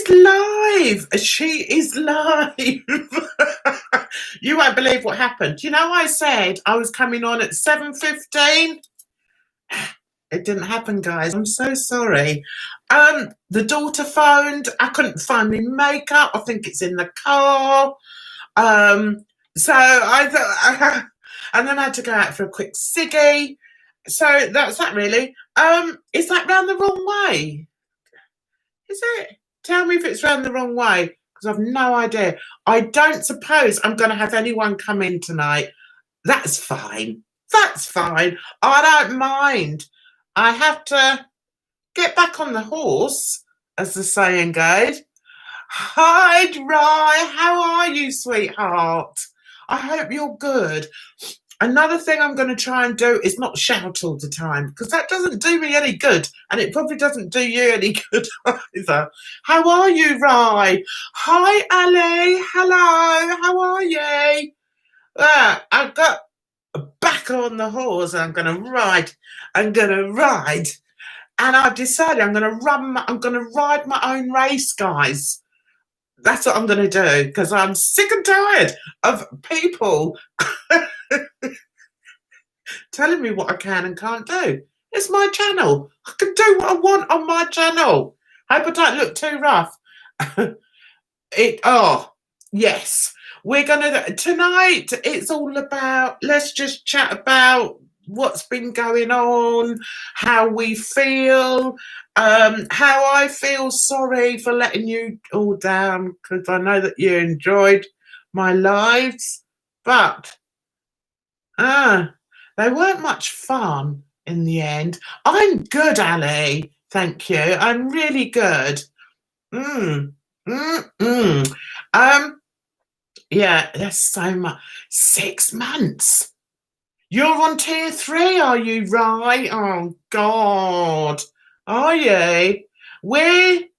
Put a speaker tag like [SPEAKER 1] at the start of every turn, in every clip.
[SPEAKER 1] is live. She is live. You won't believe what happened. You know, I said I was coming on at 7:15. It didn't happen, guys. I'm so sorry. The daughter phoned. I couldn't find my makeup. I think it's in the car. So I thought, and then I had to go out for a quick ciggy. So that's that, really. Is that round the wrong way? Is it? Tell me if it's round the wrong way, because I've no idea. I don't suppose I'm going to have anyone come in tonight. That's fine. That's fine. I don't mind. I have to get back on the horse, as the saying goes. Hi, Rye. How are you, sweetheart? I hope you're good. Another thing I'm going to try and do is not shout all the time, because that doesn't do me any good, and it probably doesn't do you any good either. How are you, Rye? Hi, Ali. Hello. How are you? I've got back on the horse, and I'm going to ride. And I've decided I'm going to ride my own race, guys. That's what I'm going to do, because I'm sick and tired of people telling me what I can and can't do. It's my channel. I can do what I want on my channel. Hope I don't look too rough. Yes. We're gonna tonight. It's all about. Let's just chat about what's been going on, how we feel, how I feel. Sorry for letting you all down, because I know that you enjoyed my lives, but they weren't much fun in the end. I'm good, Ali. Thank you. I'm really good. Yeah, that's so much. 6 months. You're on tier 3, are you, right? Oh, God. Are you? We're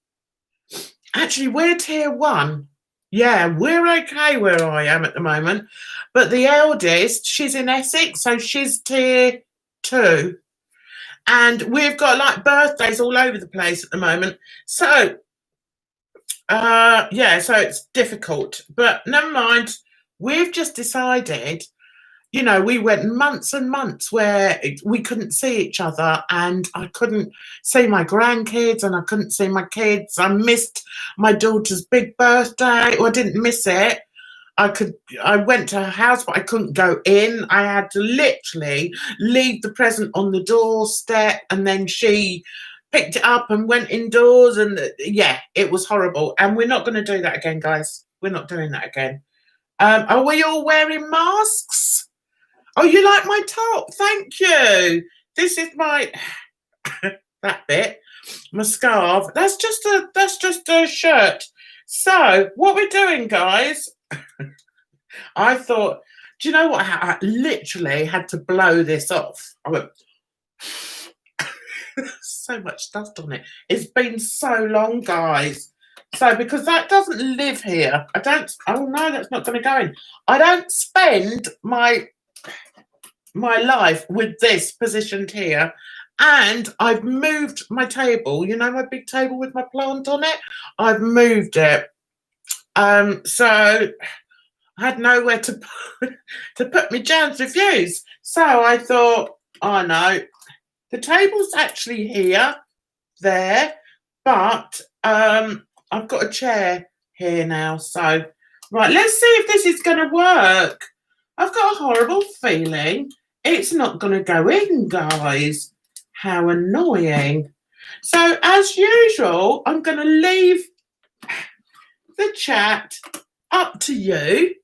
[SPEAKER 1] tier 1. Yeah, we're okay where I am at the moment. But the eldest, she's in Essex, so she's tier 2. And we've got like birthdays all over the place at the moment. So, yeah, so it's difficult. But never mind. We've just decided, you know, we went months and months where we couldn't see each other, and I couldn't see my grandkids and I couldn't see my kids. I missed my daughter's big birthday. Well, I didn't miss it. I went to her house, but I couldn't go in. I had to literally leave the present on the doorstep, and then she picked it up and went indoors, and yeah, it was horrible. And we're not going to do that again, guys. We're not doing that again. Are we all wearing masks? Oh, you like my top? Thank you. This is my that bit, my scarf. That's just a shirt. So what we're doing, guys, I thought, do you know what? I literally had to blow this off. I went, so much dust on it. It's been so long, guys. So because that doesn't live here, oh no, that's not going to go in. I don't spend my life with this positioned here. And I've moved my table, you know, my big table with my plant on it. I've moved it. So I had nowhere to put my Jan's reviews. So I thought, oh no, the table's actually here, there, but I've got a chair here now. So, right, let's see if this is going to work. I've got a horrible feeling it's not going to go in, guys. How annoying. So, as usual, I'm going to leave the chat up to you.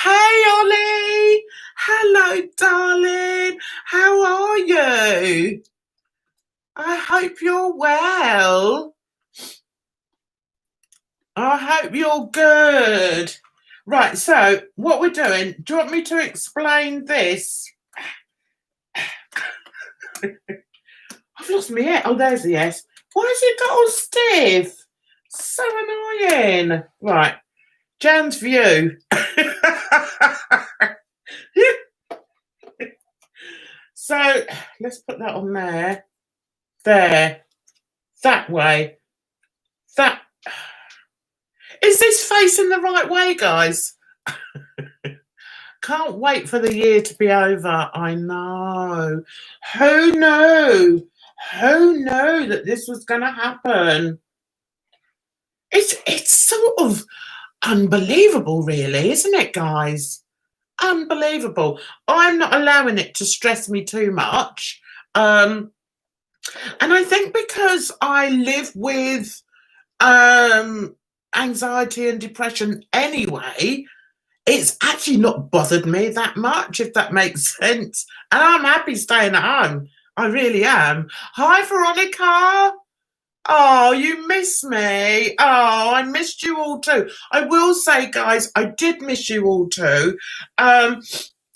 [SPEAKER 1] Hey, Ollie. Hello, darling. How are you? I hope you're well. I hope you're good. Right, so what we're doing, do you want me to explain this? I've lost my head. Oh, there's the S. Why has it got all stiff? So annoying. Right, Jan's view. So let's put that on there. There. That way. That Is this facing the right way, guys? Can't wait for the year to be over. I know. Who knew? Who knew that this was going to happen? It's sort of unbelievable, really, isn't it, guys? Unbelievable. I'm not allowing it to stress me too much. And I think because I live with anxiety and depression anyway, it's actually not bothered me that much, if that makes sense. And I'm happy staying at home. I really am. Hi, Veronica. Oh, you miss me. Oh, I missed you all too. I will say, guys, I did miss you all too. I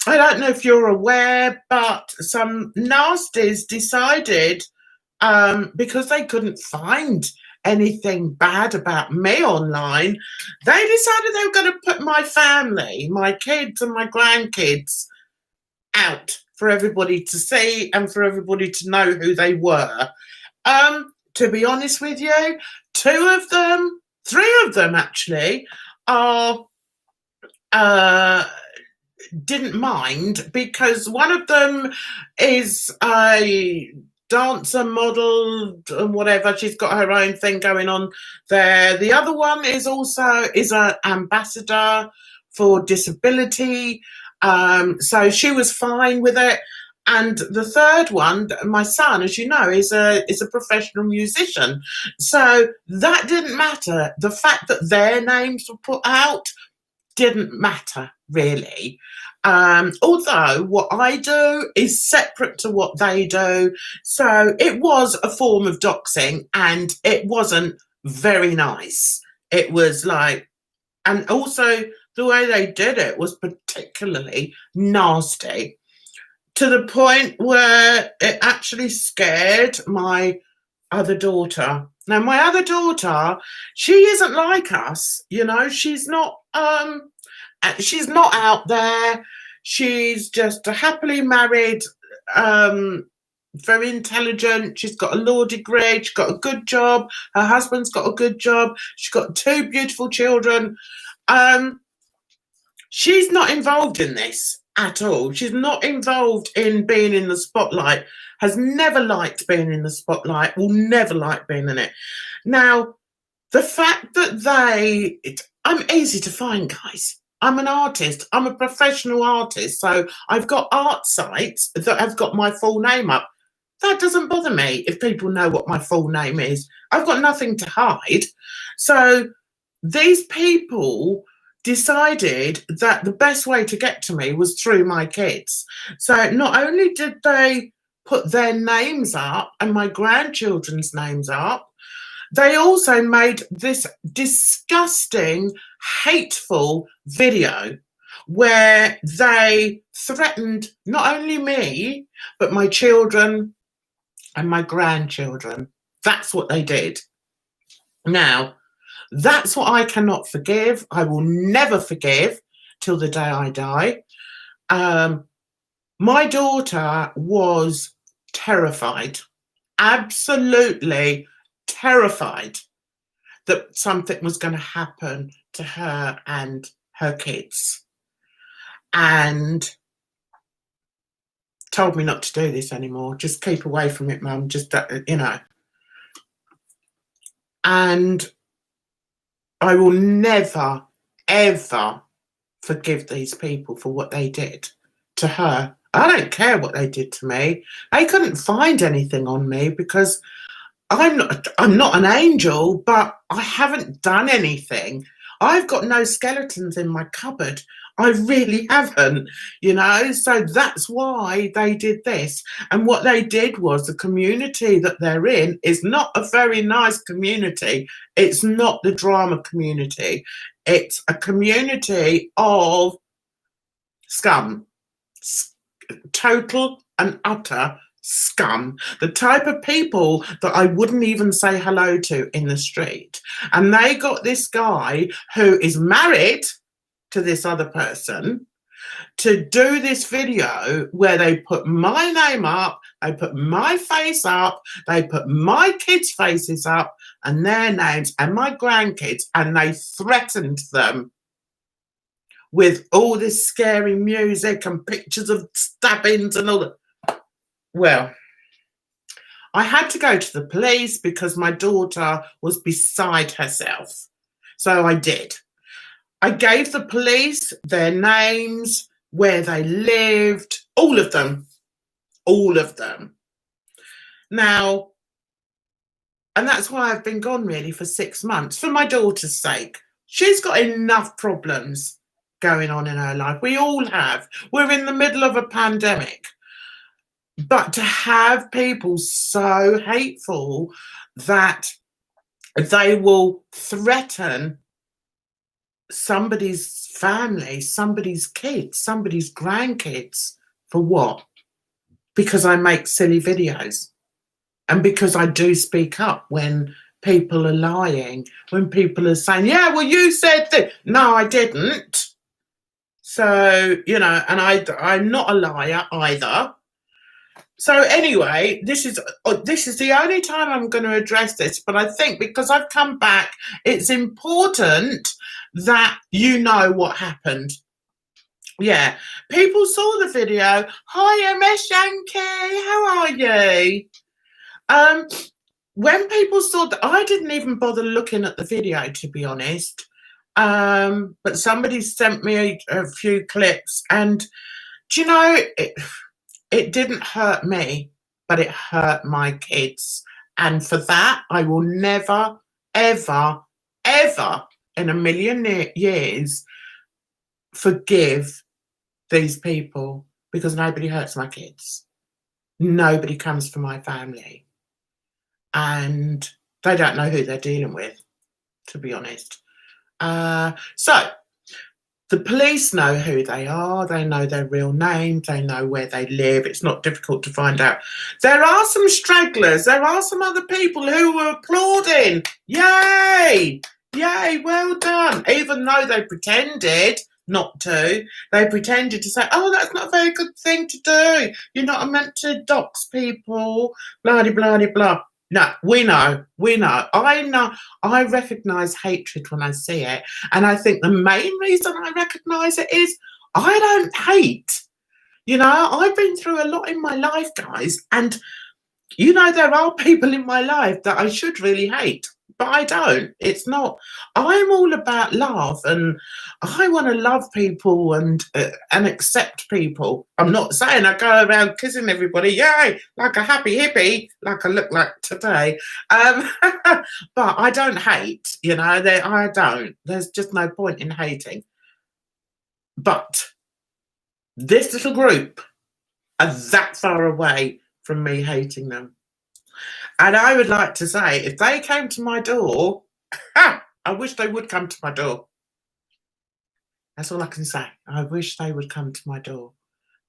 [SPEAKER 1] don't know if you're aware, but some nasties decided, because they couldn't find anything bad about me online, they decided they were going to put my family, my kids and my grandkids, out for everybody to see and for everybody to know who they were. To be honest with you, three of them actually, are didn't mind, because one of them is a dancer, model, and whatever. She's got her own thing going on there. The other one is an ambassador for disability, so she was fine with it. And the third one, my son, as you know, is a professional musician, so that didn't matter. The fact that their names were put out didn't matter, really. Although what I do is separate to what they do, so it was a form of doxing, and it wasn't very nice. It was like, and also the way they did it was particularly nasty, to the point where it actually scared my other daughter. Now, my other daughter, she isn't like us, you know. She's not out there. She's just a happily married, very intelligent. She's got a law degree. She's got a good job. Her husband's got a good job. She's got 2 beautiful children. She's not involved in this at all. She's not involved in being in the spotlight, has never liked being in the spotlight, will never like being in it. Now, the fact that I'm easy to find, guys. I'm an artist. I'm a professional artist. So I've got art sites that have got my full name up. That doesn't bother me if people know what my full name is. I've got nothing to hide. So these people decided that the best way to get to me was through my kids. So not only did they put their names up and my grandchildren's names up, they also made this disgusting, hateful video where they threatened not only me, but my children and my grandchildren. That's what they did. Now, that's what I cannot forgive. I will never forgive till the day I die. My daughter was terrified, absolutely terrified that something was going to happen to her and her kids, and told me not to do this anymore. Just keep away from it, Mum. Just, you know. And I will never, ever forgive these people for what they did to her. I don't care what they did to me. They couldn't find anything on me because I'm not an angel, but I haven't done anything. I've got no skeletons in my cupboard. I really haven't, you know. So that's why they did this. And what they did was, the community that they're in is not a very nice community. It's not the drama community. It's a community of scum. Total and utter scum. The type of people that I wouldn't even say hello to in the street. And they got this guy who is married to this other person, to do this video where they put my name up, they put my face up, they put my kids' faces up and their names and my grandkids, and they threatened them with all this scary music and pictures of stabbings and all that. Well, I had to go to the police because my daughter was beside herself. So I did. I gave the police their names, where they lived, all of them. All of them. Now, and that's why I've been gone really for 6 months, for my daughter's sake. She's got enough problems going on in her life. We all have. We're in the middle of a pandemic. But to have people so hateful that they will threaten somebody's family, somebody's kids, somebody's grandkids, for what? Because I make silly videos and because I do speak up when people are lying, when people are saying, yeah, well, you said that. No, I didn't. So, you know, and I'm not a liar either. So anyway, this is the only time I'm going to address this, but I think because I've come back, it's important that you know what happened. Yeah, people saw the video. Hi, MS Yankee, how are you? When people saw that, I didn't even bother looking at the video, to be honest. But somebody sent me a few clips, and do you know, it didn't hurt me, but it hurt my kids. And for that, I will never, ever, ever in a million years forgive these people, because nobody hurts my kids. Nobody comes for my family. And they don't know who they're dealing with, to be honest. So the police know who they are. They know their real names. They know where they live. It's not difficult to find out. There are some stragglers. There are some other people who were applauding. Yay! Yay, well done. Even though they pretended not to. They pretended to say, oh, that's not a very good thing to do. You're not meant to dox people. Blah, blah, blah, blah. No, we know. I know. I recognise hatred when I see it. And I think the main reason I recognise it is I don't hate. You know, I've been through a lot in my life, guys. And, you know, there are people in my life that I should really hate. But I don't. It's not. I'm all about love, and I want to love people and accept people. I'm not saying I go around kissing everybody, yay, like a happy hippie, like I look like today. But I don't hate. You know, I don't. There's just no point in hating. But this little group are that far away from me hating them. And I would like to say, if they came to my door, I wish they would come to my door. That's all I can say. I wish they would come to my door,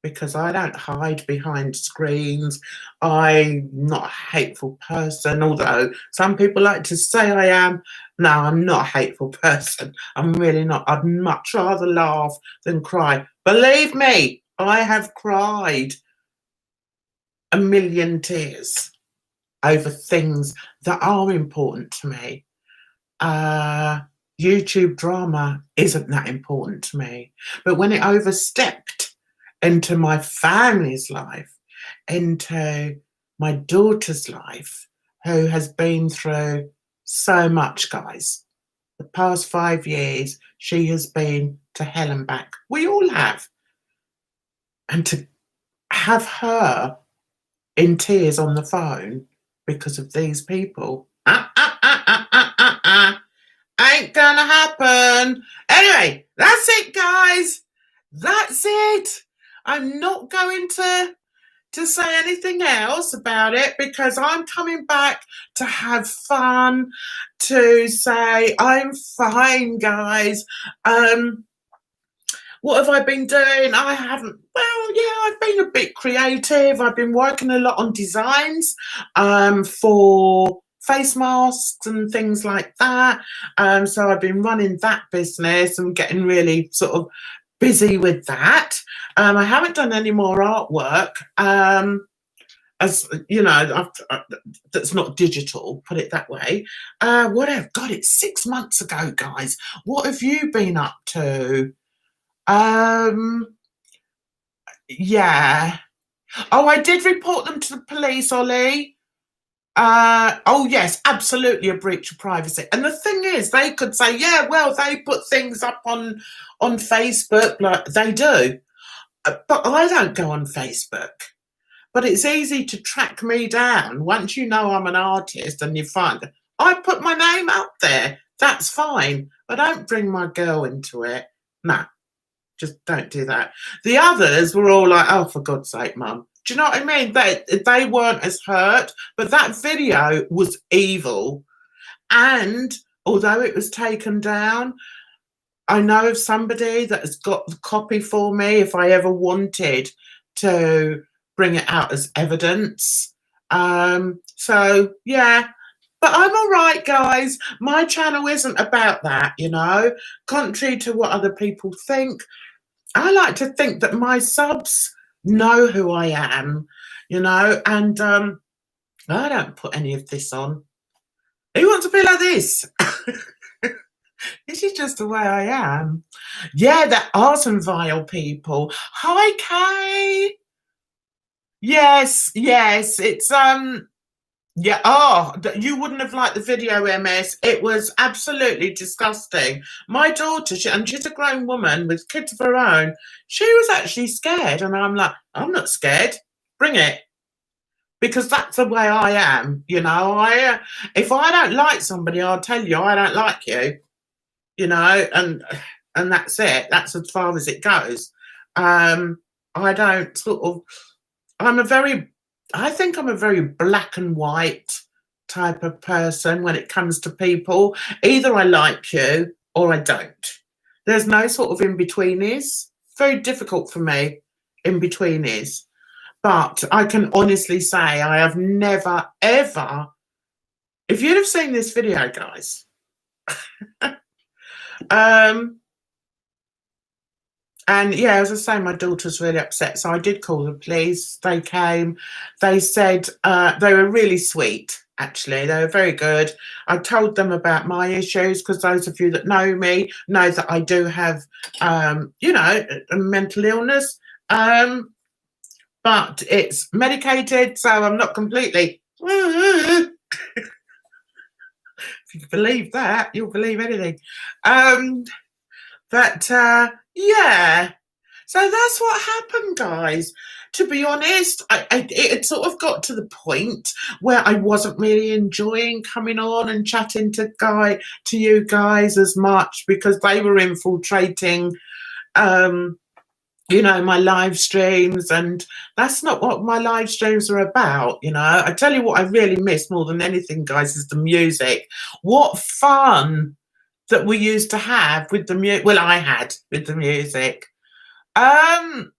[SPEAKER 1] because I don't hide behind screens. I'm not a hateful person, although some people like to say I am. No, I'm not a hateful person. I'm really not. I'd much rather laugh than cry. Believe me, I have cried a million tears over things that are important to me. YouTube drama isn't that important to me. But when it overstepped into my family's life, into my daughter's life, who has been through so much, guys. The past 5 years, she has been to hell and back. We all have. And to have her in tears on the phone because of these people, ain't gonna happen. Anyway, that's it, guys. That's it. I'm not going to say anything else about it, because I'm coming back to have fun, to say I'm fine, guys. What have I been doing? I haven't. Well, yeah, I've been a bit creative. I've been working a lot on designs for face masks and things like that. So I've been running that business and getting really sort of busy with that. I haven't done any more artwork. As you know, that's not digital, put it that way. Whatever. God, it's 6 months ago, guys. What have you been up to? Yeah. Oh, I did report them to the police, Ollie. Oh yes, absolutely a breach of privacy. And the thing is, they could say, yeah, well, they put things up on Facebook, like they do. But I don't go on Facebook. But it's easy to track me down. Once you know I'm an artist and you find I put my name out there, that's fine. But don't bring my girl into it. No, just don't do that. The others were all like, oh, for God's sake, Mum. Do you know what I mean? They weren't as hurt, but that video was evil. And although it was taken down, I know of somebody that has got the copy for me if I ever wanted to bring it out as evidence. So yeah, but I'm all right, guys. My channel isn't about that, you know, contrary to what other people think. I like to think that my subs know who I am, you know, and I don't put any of this on. Who wants to be like this? This is just the way I am. Yeah, there are some vile people. Hi, Kay. Yes, it's yeah, oh, you wouldn't have liked the video, MS. It was absolutely disgusting. My daughter, and she's a grown woman with kids of her own, she was actually scared, and I'm like, I'm not scared. Bring it. Because that's the way I am, you know. If I don't like somebody, I'll tell you I don't like you, you know, and that's it. That's as far as it goes. I don't sort of. I think I'm a very black and white type of person when it comes to people. Either I like you or I don't. There's no sort of in-betweenies. Very difficult for me, in-betweenies. But I can honestly say I have never, ever, if you'd have seen this video, guys, and yeah, as I say, my daughter's really upset. So I did call the police. They came. They said they were really sweet, actually. They were very good. I told them about my issues because those of you that know me know that I do have, you know, a mental illness. But it's medicated, so I'm not completely. If you believe that, you'll believe anything. But yeah, so that's what happened, guys. To be honest, it sort of got to the point where I wasn't really enjoying coming on and chatting to you guys as much because they were infiltrating, you know, my live streams, and that's not what my live streams are about, you know. I tell you what I really miss more than anything, guys, is the music. What fun that we used to have with the music. Well, I had with the music. Yeah.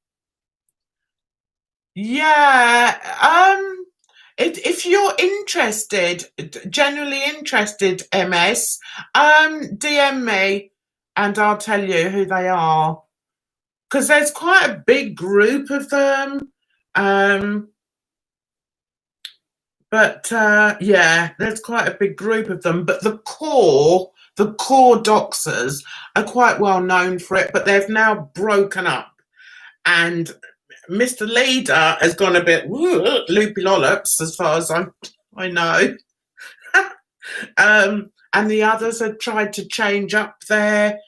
[SPEAKER 1] If you're interested, genuinely interested, MS, DM me and I'll tell you who they are. Because there's quite a big group of them. But yeah, there's quite a big group of them. But the core doxers are quite well known for it, but they've now broken up. And Mr. Leader has gone a bit loopy lollops, as far as I know. And the others have tried to change up their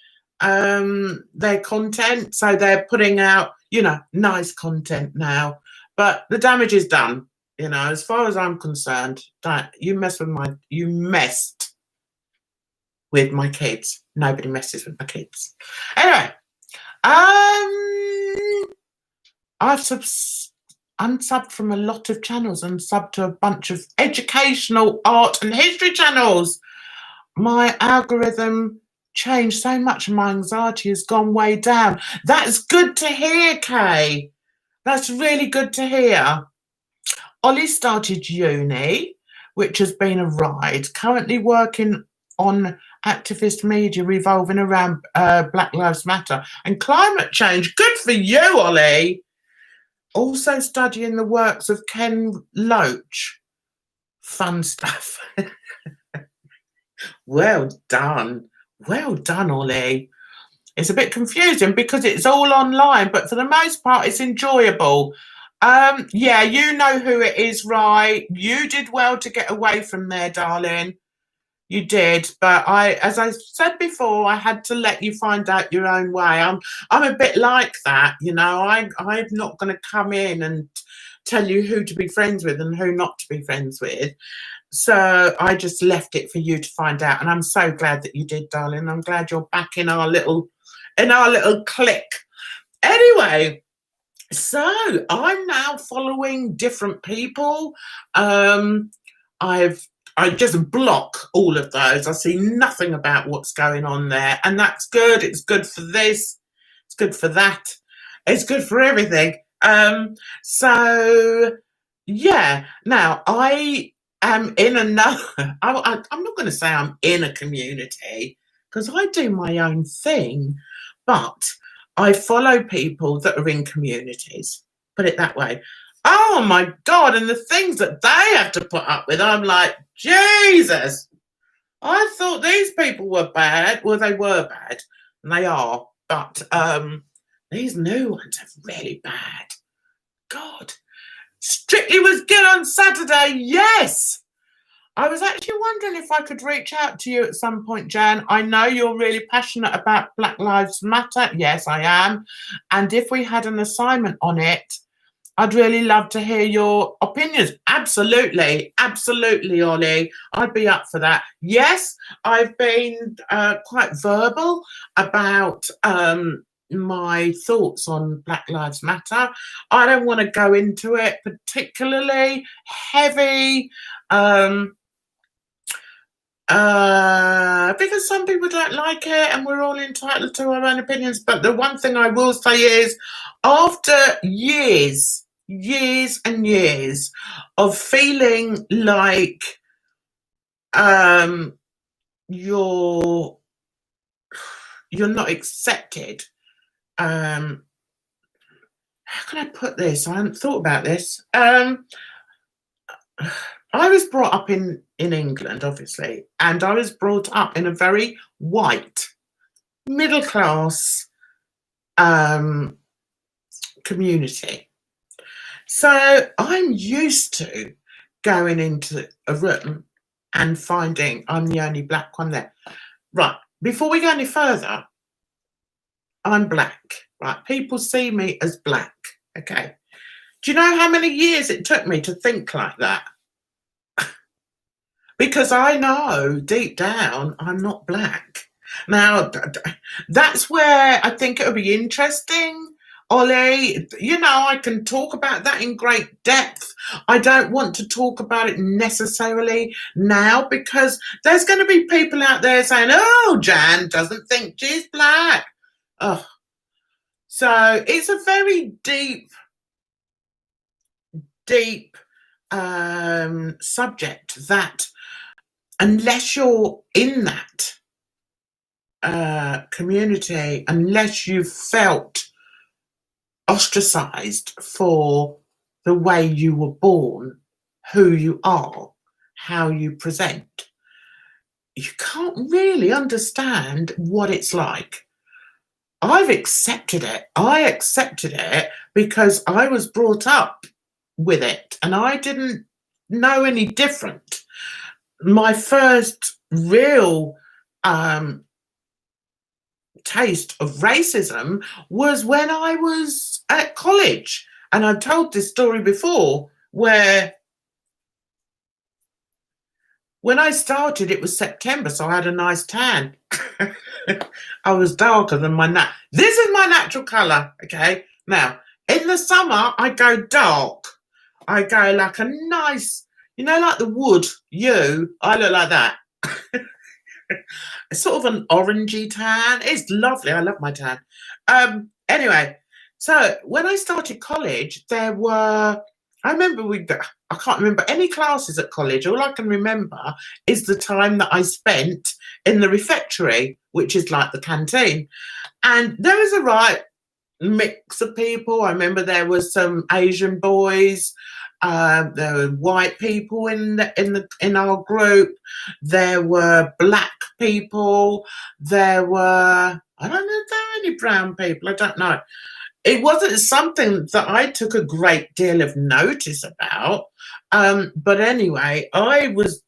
[SPEAKER 1] content, so they're putting out, you know, nice content now. But the damage is done, you know. As far as I'm concerned, you messed with my kids. Nobody messes with my kids. Anyway, I've unsubbed from a lot of channels and subbed to a bunch of educational, art and history channels. My algorithm changed so much and my anxiety has gone way down. That's good to hear, Kay. That's really good to hear. Ollie started uni, which has been a ride. Currently working on activist media revolving around Black Lives Matter and climate change. Good for you, Ollie. Also studying the works of Ken Loach. Fun stuff. Well done. Well done, Ollie. It's a bit confusing because it's all online, but for the most part, it's enjoyable. Yeah, you know who it is, right? You did well to get away from there, darling. You did, but as I said before, I had to let you find out your own way. I'm a bit like that, you know. I'm not going to come in and tell you who to be friends with and who not to be friends with. So I just left it for you to find out, and I'm so glad that you did, darling. I'm glad you're back in our little clique. Anyway, so I'm now following different people. I just block all of those. I see nothing about what's going on there, and that's good. It's good for this. It's good for that. It's good for everything. So yeah. Now I am in another. I'm not going to say I'm in a community because I do my own thing, but I follow people that are in communities. Put it that way. Oh my God, and the things that they have to put up with, I'm like, Jesus, I thought these people were bad. Well, they were bad, and they are, but these new ones are really bad. God. Strictly was good on Saturday, yes. I was actually wondering if I could reach out to you at some point, Jan. I know you're really passionate about Black Lives Matter. Yes, I am. And if we had an assignment on it, I'd really love to hear your opinions. Absolutely. Absolutely, Ollie. I'd be up for that. Yes, I've been quite verbal about my thoughts on Black Lives Matter. I don't want to go into it particularly heavy because some people don't like it and we're all entitled to our own opinions. But the one thing I will say is, after years and years of feeling like you're not accepted, how can I put this? I hadn't thought about this. I was brought up in England, obviously, and I was brought up in a very white, middle class community. So I'm used to going into a room and finding I'm the only black one there. Right, before we go any further, I'm black, right? People see me as black, okay? Do you know how many years it took me to think like that? Because I know deep down I'm not black. Now, that's where I think it'll be interesting, Ollie. You know, I can talk about that in great depth. I don't want to talk about it necessarily now because there's going to be people out there saying, oh, Jan doesn't think she's black. Oh. So it's a very deep subject that unless you're in that community, unless you've felt ostracized for the way you were born, who you are, how you present, you can't really understand what it's like. I've accepted it. I accepted it because I was brought up with it and I didn't know any different. My first real taste of racism was when I was at college. And I've told this story before where when I started, it was September, so I had a nice tan. I was darker than this is my natural colour, okay? Now, in the summer, I go dark. I go like a nice, you know, like the wood, I look like that. It's sort of an orangey tan. It's lovely. I love my tan. Anyway, so when I started college, there were I remember I can't remember any classes at college. All I can remember is the time that I spent in the refectory, which is like the canteen. And there was a right mix of people. I remember there was some Asian boys. There were white people in our group. There were black people. There were, I don't know if there were any brown people. I don't know. It wasn't something that I took a great deal of notice about. But anyway, I was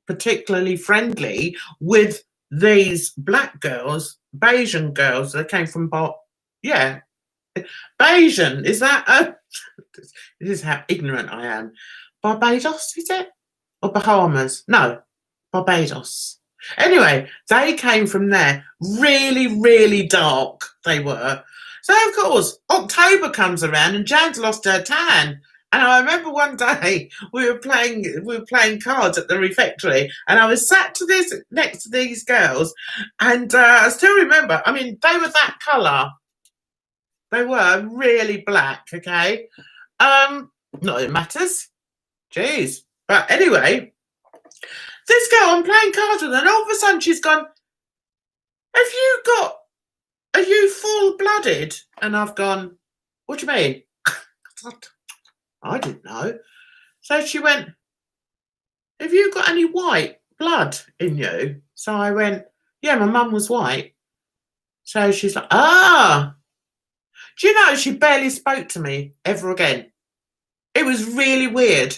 [SPEAKER 1] particularly friendly with these black girls, Bayesian girls. They came from yeah, Bayesian. Is that this is how ignorant I am. Barbados, is it? Or Bahamas? No, Barbados. Anyway, they came from there. Really, really dark they were. So of course, October comes around and Jan's lost her tan. And I remember one day we were playing cards at the refectory, and I was sat next to these girls, and I still remember. I mean, they were that colour. They were really black. Okay, not that it matters. Jeez, but anyway, this girl I'm playing cards with, and all of a sudden she's gone, are you full-blooded? And I've gone, what do you mean? I didn't know. So she went, have you got any white blood in you? So I went, yeah, my mum was white. So she's like, ah. Do you know, she barely spoke to me ever again. It was really weird.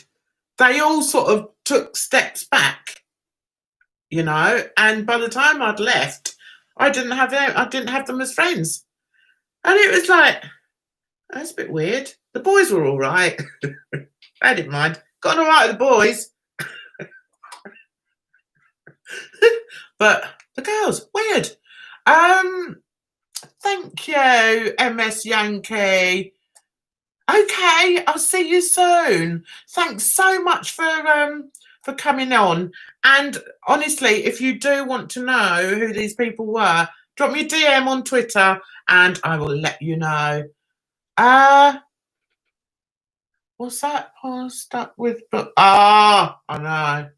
[SPEAKER 1] They all sort of took steps back, you know, and by the time I'd left, I didn't have them as friends. And it was like, that's a bit weird. The boys were all right. I didn't mind. Got all right with the boys. But the girls, weird. Thank you, MS Yankee. Okay, I'll see you soon. Thanks so much for coming on. And honestly, if you do want to know who these people were, drop me a DM on Twitter and I will let you know. What's that? Stuck with book. I know.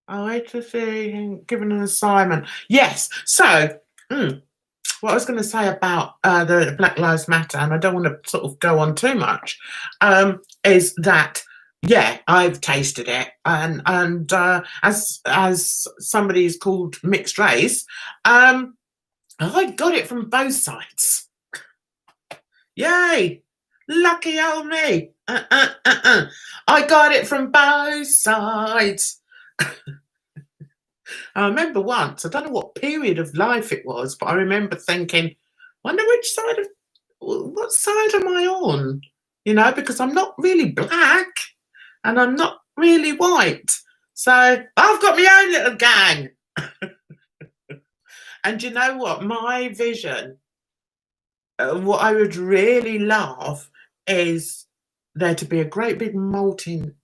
[SPEAKER 1] I hate to see him given an assignment. Yes. So, what I was going to say about the Black Lives Matter, and I don't want to sort of go on too much, is that yeah, I've tasted it, and as somebody who's called mixed race, I got it from both sides. Yay! Lucky old me. I got it from both sides. I remember once, I don't know what period of life it was, but I remember thinking, what side am I on? You know, because I'm not really black and I'm not really white. So I've got my own little gang. And you know what? My vision, what I would really love is there to be a great big melting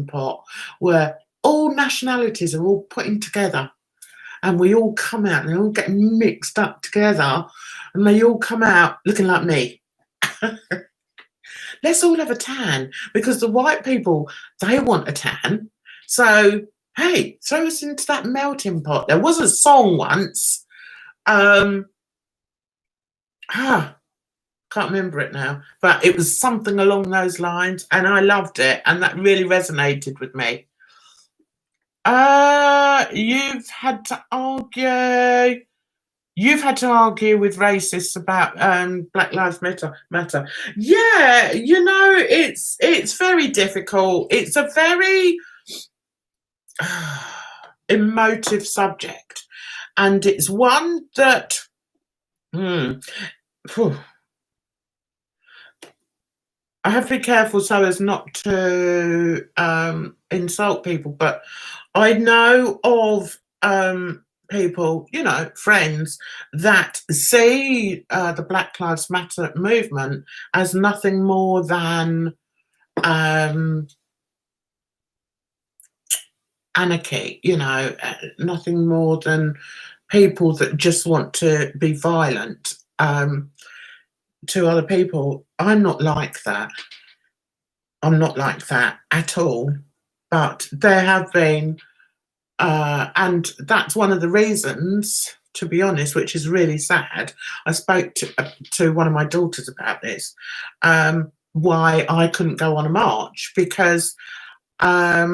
[SPEAKER 1] pot where all nationalities are all putting together and we all come out and they all get mixed up together and they all come out looking like me. Let's all have a tan because the white people, they want a tan. So, hey, throw us into that melting pot. There was a song once. Can't remember it now, but it was something along those lines and I loved it and that really resonated with me. You've had to argue with racists about Black Lives Matter. Yeah, you know, it's very difficult. It's a very emotive subject, and it's one that I have to be careful so as not to insult people, but I know of people, you know, friends that see the Black Lives Matter movement as nothing more than anarchy, you know, nothing more than people that just want to be violent. to other people. I'm not like that. I'm not like that at all. But there have been, and that's one of the reasons, to be honest, which is really sad. I spoke to one of my daughters about this, why I couldn't go on a march, because I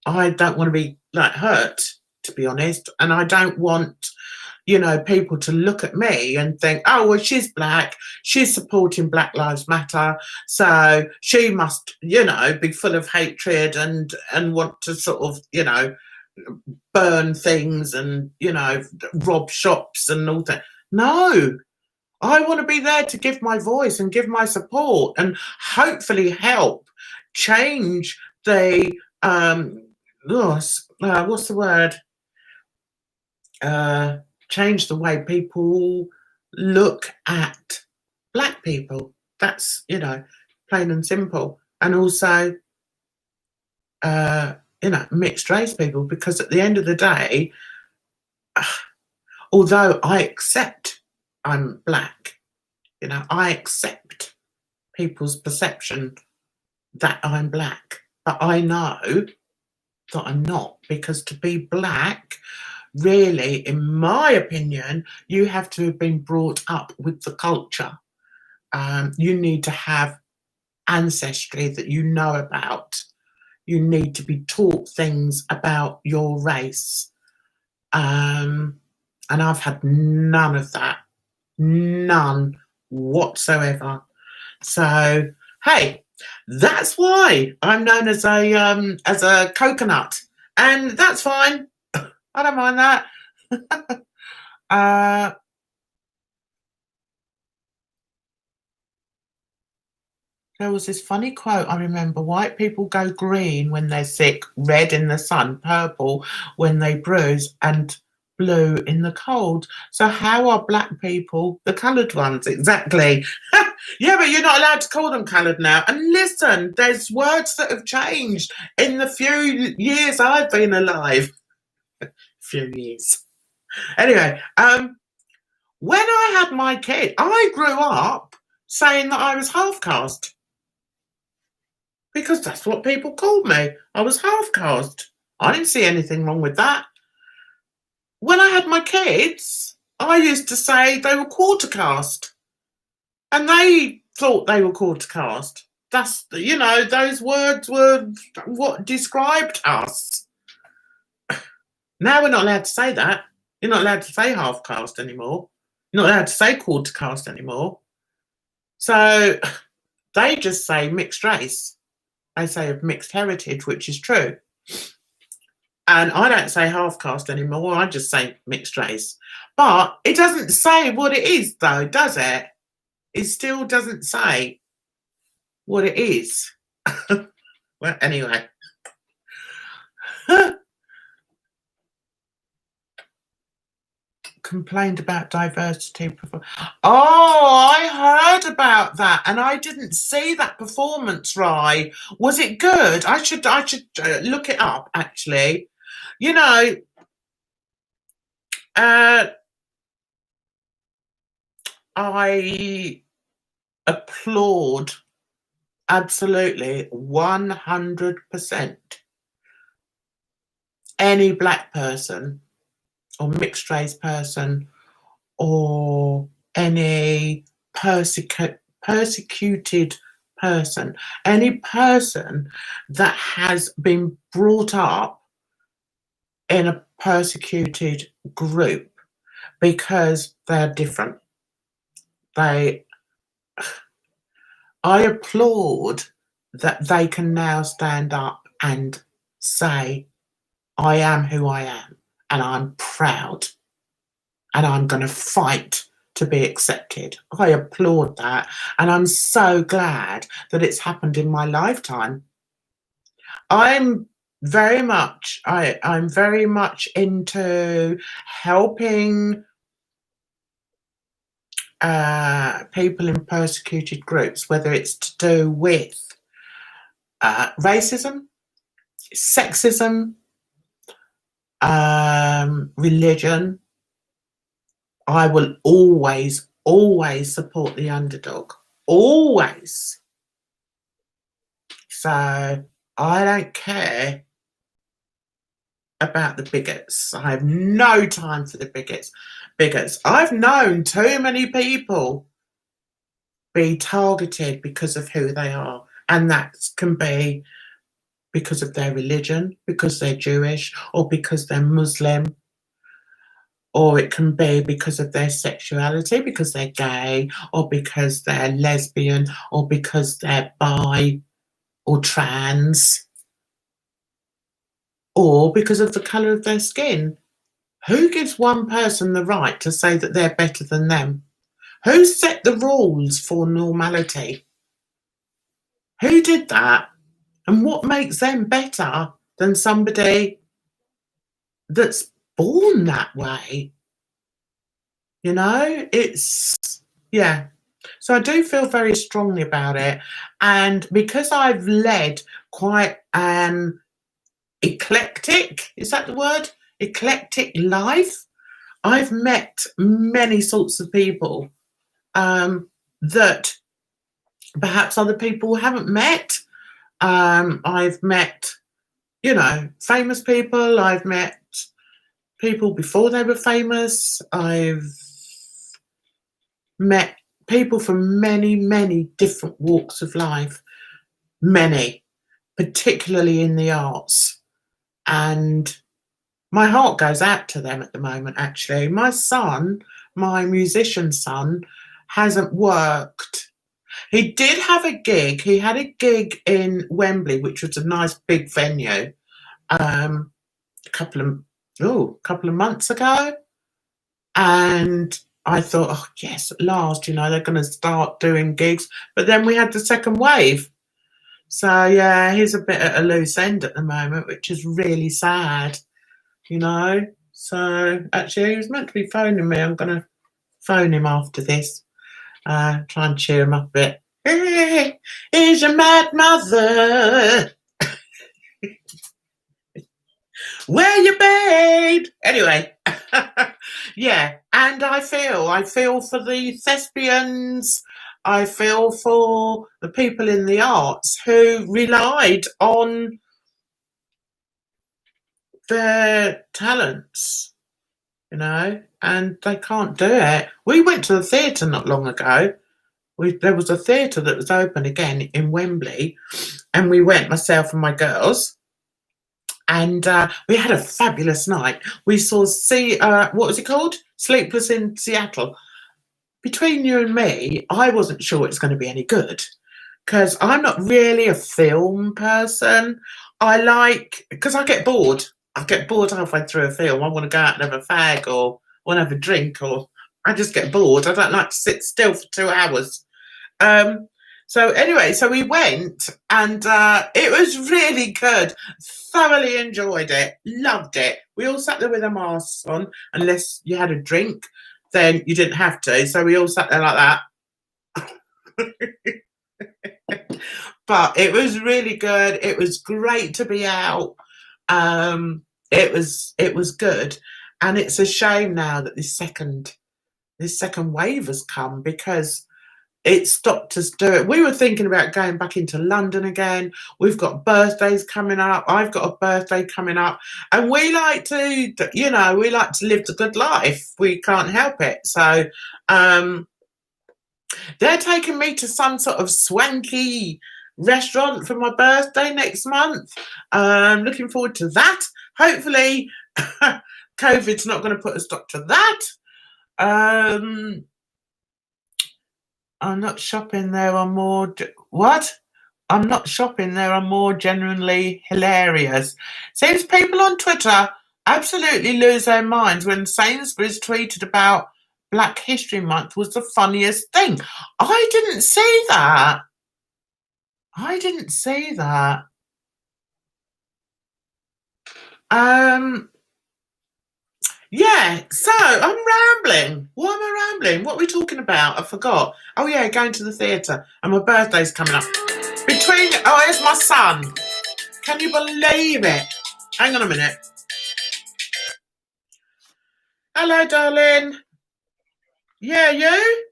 [SPEAKER 1] don't want to be like hurt, to be honest, and I don't want, you know, people to look at me and think, oh, well, she's black, she's supporting Black Lives Matter, so she must, you know, be full of hatred and want to sort of, you know, burn things and, you know, rob shops and all that. No, I want to be there to give my voice and give my support and hopefully help change the what's the word? Change the way people look at black people. That's, you know, plain and simple. And also, you know, mixed race people, because at the end of the day, although I accept I'm black, you know, I accept people's perception that I'm black, but I know that I'm not, because to be black, really, in my opinion, you have to have been brought up with the culture. You need to have ancestry that you know about. You need to be taught things about your race. And I've had none of that. None whatsoever. So, hey, that's why I'm known as a coconut. And that's fine. I don't mind that. There was this funny quote I remember: white people go green when they're sick, red in the sun, purple when they bruise, and blue in the cold. So how are black people the coloured ones? Exactly. Yeah, but you're not allowed to call them coloured now. And listen, there's words that have changed in the few years I've been alive. Few years. Anyway, when I had my kid, I grew up saying that I was half caste, because that's what people called me. I was half caste. I didn't see anything wrong with that. When I had my kids, I used to say they were quarter caste, and they thought they were quarter caste. That's, you know, those words were what described us. Now we're not allowed to say that. You're not allowed to say half caste anymore. You're not allowed to say quarter caste anymore. So they just say mixed race. They say of mixed heritage, which is true. And I don't say half caste anymore. I just say mixed race. But it doesn't say what it is, though, does it? It still doesn't say what it is. Well, anyway. Complained about diversity. Oh, I heard about that, and I didn't see that performance. Right? Was it good? I should look it up. Actually, you know, I applaud absolutely 100% any black person or mixed race person or any persecuted person, any person that has been brought up in a persecuted group, because they're different. I applaud that they can now stand up and say, I am who I am, and I'm proud, and I'm going to fight to be accepted. I applaud that, and I'm so glad that it's happened in my lifetime. I'm very much into helping people in persecuted groups, whether it's to do with racism, sexism, religion. I will always always support the underdog. Always. So I don't care about the bigots. I have no time for the bigots. I've known too many people be targeted because of who they are, and that can be because of their religion, because they're Jewish, or because they're Muslim, or it can be because of their sexuality, because they're gay, or because they're lesbian, or because they're bi or trans, or because of the colour of their skin. Who gives one person the right to say that they're better than them? Who set the rules for normality? Who did that? And what makes them better than somebody that's born that way? You know, yeah. So I do feel very strongly about it. And because I've led quite an eclectic, is that the word? Eclectic life. I've met many sorts of people that perhaps other people haven't met. I've met, you know, famous people. I've met people before they were famous. I've met people from many, many different walks of life. Many, particularly in the arts. And my heart goes out to them at the moment, actually. My son, my musician son, hasn't worked. He did have a gig. He had a gig in Wembley, which was a nice big venue, a couple of months ago. And I thought, oh, yes, at last, you know, they're going to start doing gigs. But then we had the second wave. So, yeah, he's a bit at a loose end at the moment, which is really sad, you know. So, actually, he was meant to be phoning me. I'm going to phone him after this, try and cheer him up a bit. Hey, is your mad mother? Where you been? Anyway, yeah, and I feel for the thespians. I feel for the people in the arts who relied on their talents, you know, and they can't do it. We went to the theatre not long ago. There was a theatre that was open again in Wembley, and we went, myself and my girls, and we had a fabulous night. We saw what was it called? Sleepless in Seattle. Between you and me, I wasn't sure it was going to be any good because I'm not really a film person. Because I get bored. I get bored halfway through a film. I want to go out and have a fag or want to have a drink, or I just get bored. I don't like to sit still for 2 hours. So anyway, so we went, and it was really good. Thoroughly enjoyed it. Loved it. We all sat there with our masks on, unless you had a drink, then you didn't have to. So we all sat there like that. But it was really good. It was great to be out. It was good, and it's a shame now that this second wave has come, because it stopped us doing it. We were thinking about going back into London again. We've got birthdays coming up. I've got a birthday coming up, and we like to, you know, we like to live the good life. We can't help it. So they're taking me to some sort of swanky restaurant for my birthday next month. I'm looking forward to that. Hopefully, COVID's not going to put a stop to that. I'm not shopping there. I'm not shopping there. I'm more genuinely hilarious. Seems people on Twitter absolutely lose their minds when Sainsbury's tweeted about Black History Month was the funniest thing. I didn't see that. Yeah, so I'm rambling. Why am I rambling? What are we talking about? I forgot. Oh, yeah, going to the theatre. And my birthday's coming up. Here's my son. Can you believe it? Hang on a minute. Hello, darling. Yeah, you?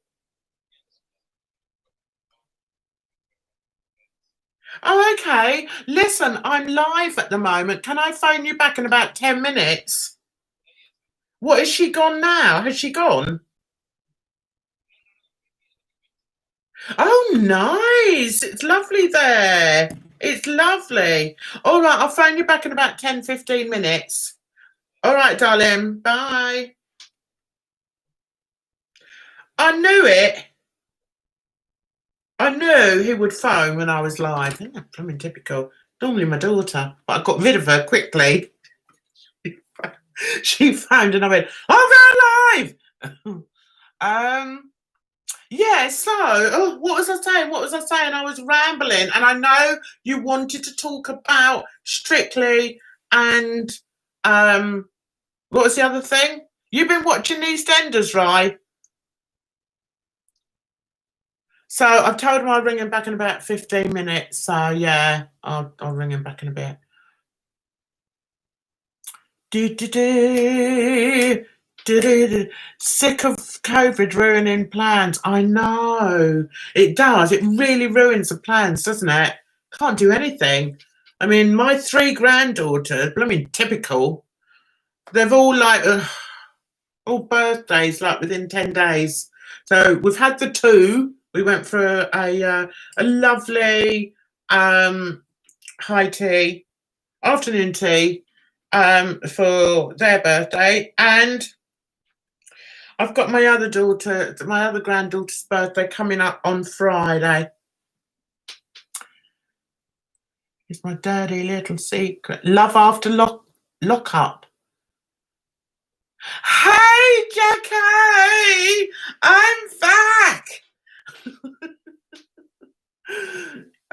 [SPEAKER 1] Oh, okay. Listen, I'm live at the moment. Can I phone you back in about 10 minutes? What, is she gone now? Has she gone? Oh, nice. It's lovely there. It's lovely. All right, I'll phone you back in about 10, 15 minutes. All right, darling. Bye. I knew it. I knew he would phone when I was live. Isn't that blooming typical? Normally my daughter, but I got rid of her quickly. She phoned and I went, I'm going live. Yeah, so what was I saying? What was I saying? I was rambling, and I know you wanted to talk about Strictly and what was the other thing? You've been watching EastEnders, right? So I've told him I'll ring him back in about 15 minutes. So yeah, I'll ring him back in a bit. Sick of COVID ruining plans. I know. It does. It really ruins the plans, doesn't it? Can't do anything. I mean, my 3 granddaughters, blooming typical, they've all all birthdays like within 10 days. So we've had the 2. We went for a lovely high tea, afternoon tea, for their birthday, and I've got my other granddaughter's birthday coming up on Friday. It's my dirty little secret. Love after lock up. Hey, Jackie! I'm back!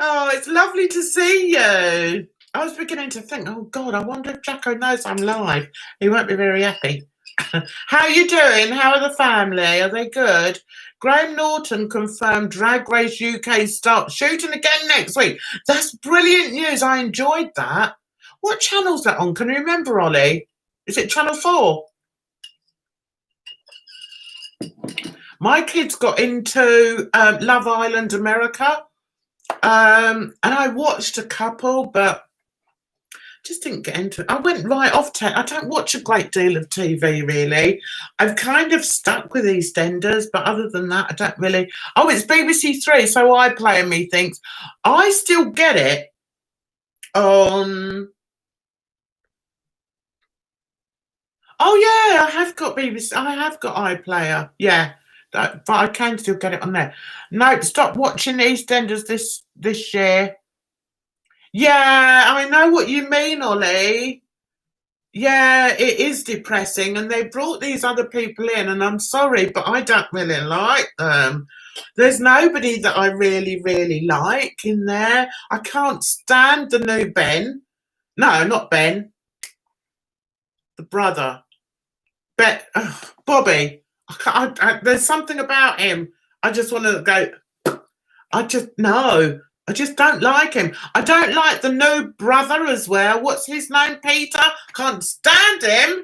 [SPEAKER 1] Oh, it's lovely to see you. I was beginning to think, oh God, I wonder if Jacko knows I'm live. He won't be very happy. How are you doing? How are the family? Are they good? Graham Norton confirmed Drag Race UK starts shooting again next week. That's brilliant news. I enjoyed that. What channel's that on? Can you remember, Ollie? Is it Channel 4? My kids got into Love Island America, and I watched a couple, but just didn't get into it. I went right off. I don't watch a great deal of TV, really. I've kind of stuck with EastEnders, but other than that, I don't really. Oh, it's BBC 3, so iPlayer me thinks. I still get it on. Oh yeah, I have got BBC. I have got iPlayer. Yeah, but I can still get it on there. No, stop watching EastEnders this year. Yeah, I know what you mean, Ollie. Yeah, it is depressing, and they brought these other people in, and I'm sorry, but I don't really like them. There's nobody that I really, really like in there. I can't stand the new Ben. No, not Ben. The brother. Bobby. There's something about him. I just want to go. No. I just don't like him. I don't like the new brother as well. What's his name? Peter? Can't stand him.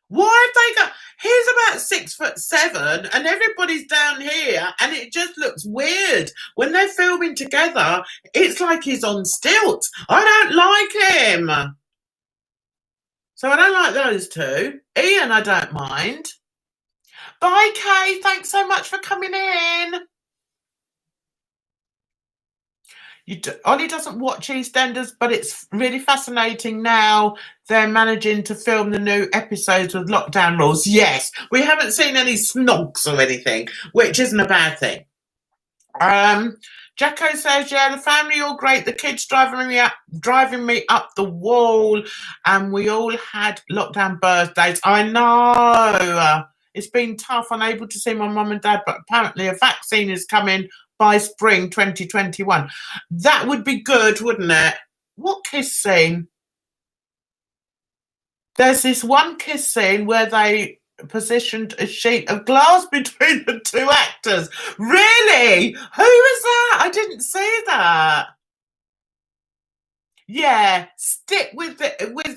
[SPEAKER 1] Why have they got? He's about 6'7", and everybody's down here, and it just looks weird when they're filming together. It's like he's on stilts. I don't like him, so I don't like those two. Ian, I don't mind. Bye, Kay. Thanks so much for coming in. Ollie doesn't watch EastEnders, but it's really fascinating now they're managing to film the new episodes with lockdown rules. Yes, we haven't seen any snogs or anything, which isn't a bad thing. Jacko says, yeah, the family all great. The kids driving me up the wall, and we all had lockdown birthdays. I know. It's been tough, unable to see my mum and dad, but apparently a vaccine is coming by spring 2021. That would be good, wouldn't it? What kiss scene? There's this one kiss scene where they positioned a sheet of glass between the 2 actors. Really? Who was that? I didn't see that. Yeah, stick with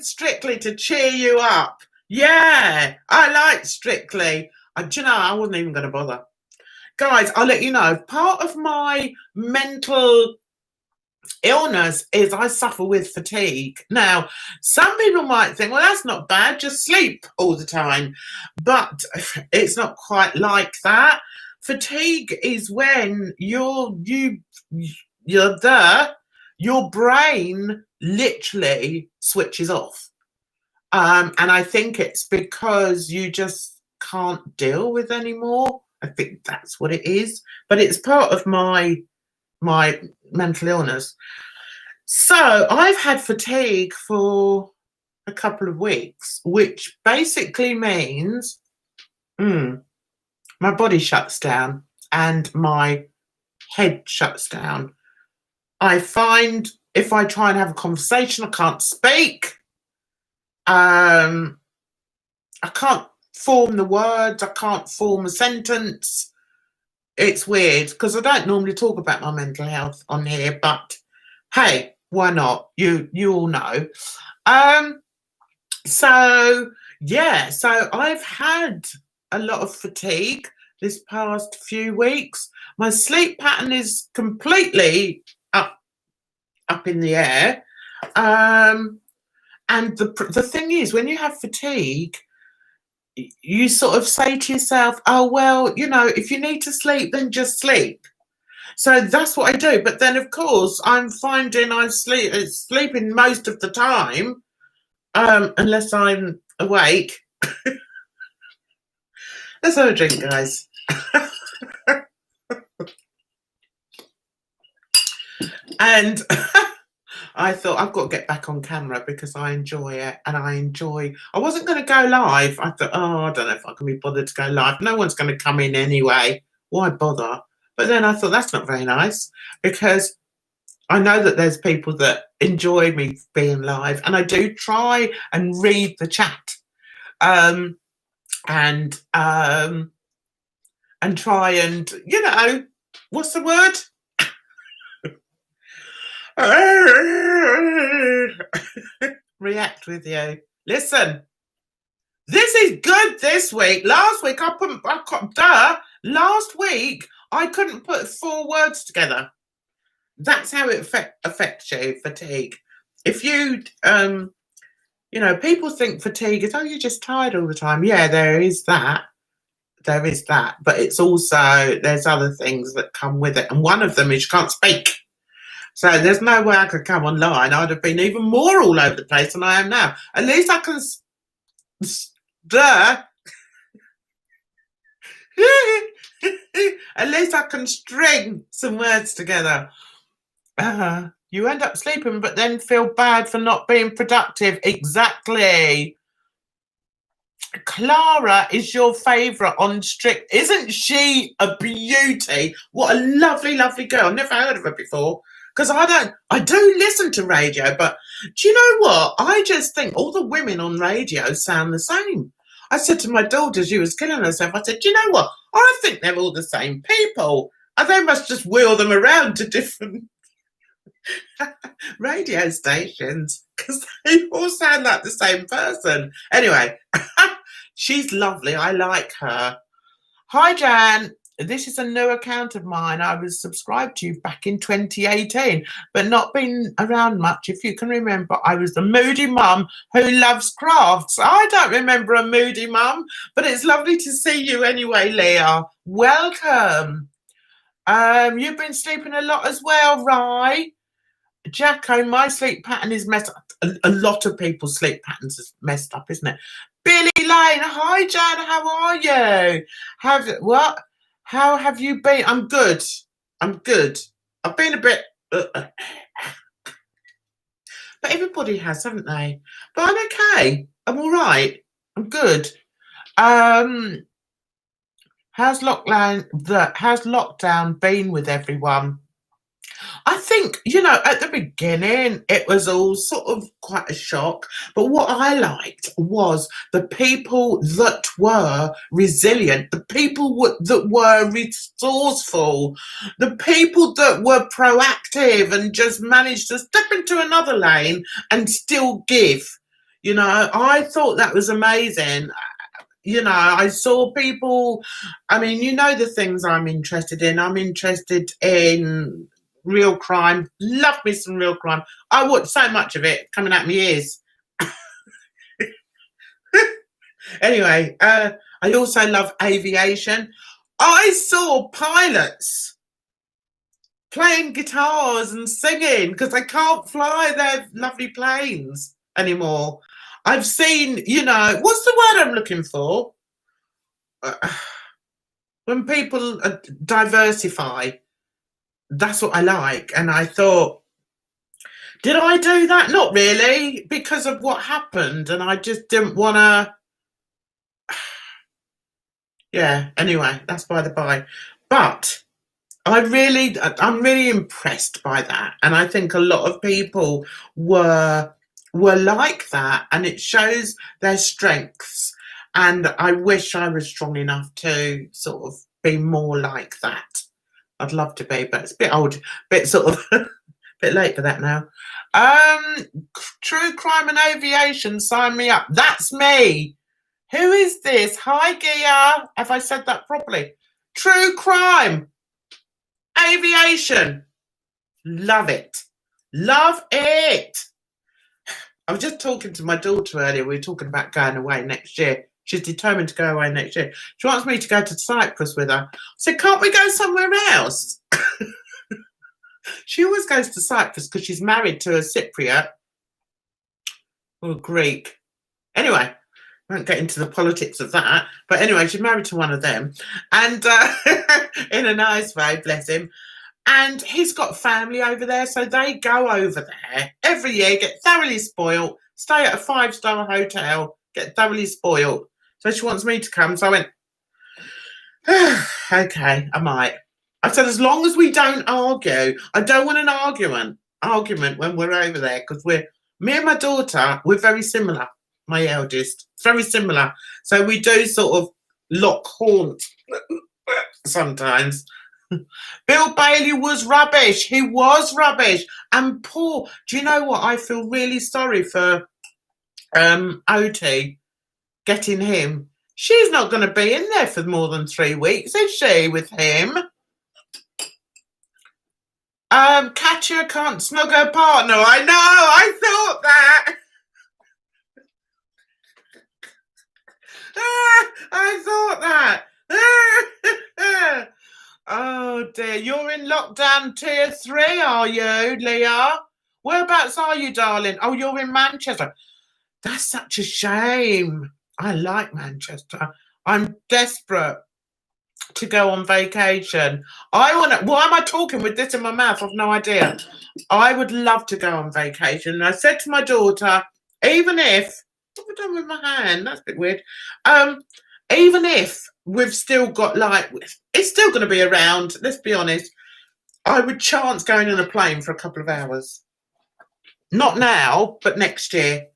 [SPEAKER 1] Strictly to cheer you up. Yeah, I like Strictly. Do you know, I wasn't even going to bother. Guys, I'll let you know, part of my mental illness is I suffer with fatigue. Now, some people might think, well, that's not bad, just sleep all the time. But it's not quite like that. Fatigue is when your brain literally switches off. And I think it's because you just can't deal with anymore. I think that's what it is. But it's part of my mental illness. So I've had fatigue for a couple of weeks, which basically means my body shuts down and my head shuts down. I find if I try and have a conversation, I can't speak. I can't form the words. I can't form a sentence. It's weird because I don't normally talk about my mental health on here, but hey, why not? You all know. So I've had a lot of fatigue this past few weeks. My sleep pattern is completely up in the air. And the thing is, when you have fatigue, you sort of say to yourself, oh, well, if you need to sleep, then just sleep. So that's what I do. But then, of course, I'm finding I'm sleeping most of the time, unless I'm awake. Let's have a drink, guys. And I thought I've got to get back on camera because I enjoy it, and I wasn't going to go live. I thought, I don't know if I can be bothered to go live. No one's going to come in anyway. Why bother? But then I thought that's not very nice because I know that there's people that enjoy me being live, and I do try and read the chat, and try and, what's the word? React with you. Listen, this is good this week. Last week last week I couldn't put 4 words together. That's how it affects you, fatigue. If you, people think fatigue is, you're just tired all the time. Yeah, there is that. But it's also, there's other things that come with it. And one of them is you can't speak. So there's no way I could come online. I'd have been even more all over the place than I am now. At least I can at least I can string some words together. You end up sleeping, but then feel bad for not being productive. Exactly. Clara is your favourite on Strict. Isn't she a beauty? What a lovely, lovely girl. I've never heard of her before. Because I do listen to radio, but do you know what? I just think all the women on radio sound the same. I said to my daughter, she was killing herself, I said, do you know what? I think they're all the same people. And they must just wheel them around to different radio stations because they all sound like the same person. Anyway, she's lovely. I like her. Hi, Jan. This is a new account of mine. I was subscribed to you back in 2018, but not been around much. If you can remember, I was the moody mum who loves crafts. I don't remember a moody mum, but it's lovely to see you anyway, Leah. Welcome. You've been sleeping a lot as well, right? Jacko, my sleep pattern is messed up. A lot of people's sleep patterns is messed up, isn't it? Billy Lane, hi, Jan. How are you? How have you been? I'm good. I've been a bit... but everybody has, haven't they? But I'm okay. I'm all right. I'm good. How's lockdown been with everyone? I think, at the beginning, it was all sort of quite a shock. But what I liked was the people that were resilient, the people that were resourceful, the people that were proactive and just managed to step into another lane and still give. I thought that was amazing. I saw people, the things I'm interested in. I'm interested in real crime. Love me some real crime. I watch so much of it coming out my ears. Anyway, I also love aviation. I saw pilots playing guitars and singing because they can't fly their lovely planes anymore. I've seen, you know, what's the word I'm looking for? When people diversify, that's what I like. And I thought, did I do that? Not really, because of what happened. And I just didn't want to. Yeah, anyway, that's by the by. But I'm really impressed by that. And I think a lot of people were like that, and it shows their strengths. And I wish I was strong enough to sort of be more like that. I'd love to be, but it's a bit old, bit sort of bit late for that now. True crime and aviation, sign me up. That's me. Who is this? Hi, Gia. Have I said that properly? True crime, aviation. Love it. Love it. I was just talking to my daughter earlier. We were talking about going away next year. She's determined to go away next year. She wants me to go to Cyprus with her. I said, can't we go somewhere else? She always goes to Cyprus because she's married to a Cypriot or Greek. Anyway, I won't get into the politics of that. But anyway, she's married to one of them. And in a nice way, bless him. And he's got family over there. So they go over there every year, get thoroughly spoiled, stay at a 5-star hotel, get thoroughly spoiled. So she wants me to come. So I went, okay, I might. I said, as long as we don't argue, I don't want an argument when we're over there, because me and my daughter, we're very similar. My eldest, very similar. So we do sort of lock horns sometimes. Bill Bailey was rubbish. He was rubbish. And poor, do you know what? I feel really sorry for Oti getting him. She's not going to be in there for more than 3 weeks, is she, with him? Katya can't snug her partner. I know, I thought that. I thought that. Oh dear, you're in lockdown tier 3, are you, Leah? Whereabouts are you, darling? Oh, you're in Manchester. That's such a shame. I like Manchester. I'm desperate to go on vacation. Why am I talking with this in my mouth? I've no idea. I would love to go on vacation. And I said to my daughter, even if, what have I done with my hand? That's a bit weird. Even if we've still got, like, it's still going to be around, let's be honest, I would chance going on a plane for a couple of hours. Not now, but next year.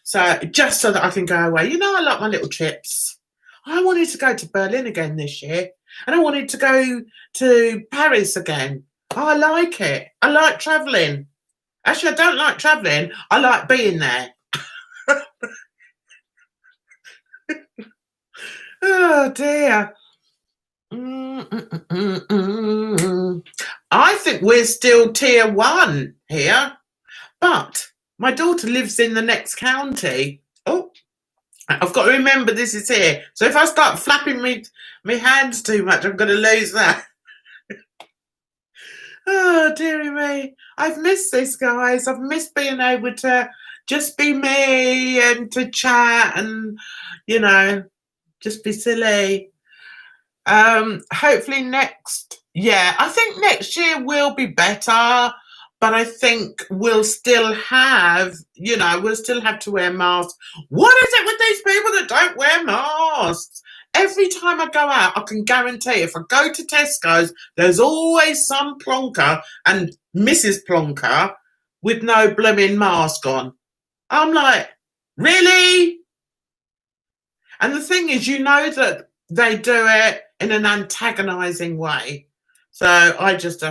[SPEAKER 1] So just so that I can go away. You know, I like my little trips. I wanted to go to Berlin again this year, and I wanted to go to Paris again. Oh, I like it. I like travelling. Actually, I don't like travelling. I like being there. Oh, dear. I think we're still tier 1 here, but my daughter lives in the next county. Oh, I've got to remember this is here. So if I start flapping me hands too much, I'm going to lose that. Oh, dearie me. I've missed this, guys. I've missed being able to just be me and to chat and, you know, just be silly. Hopefully I think next year will be better. But I think we'll still have to wear masks. What is it with these people that don't wear masks? Every time I go out, I can guarantee if I go to Tesco's, there's always some plonker and Mrs. Plonker with no blooming mask on. I'm like, really? And the thing is, you know that they do it in an antagonising way. So I just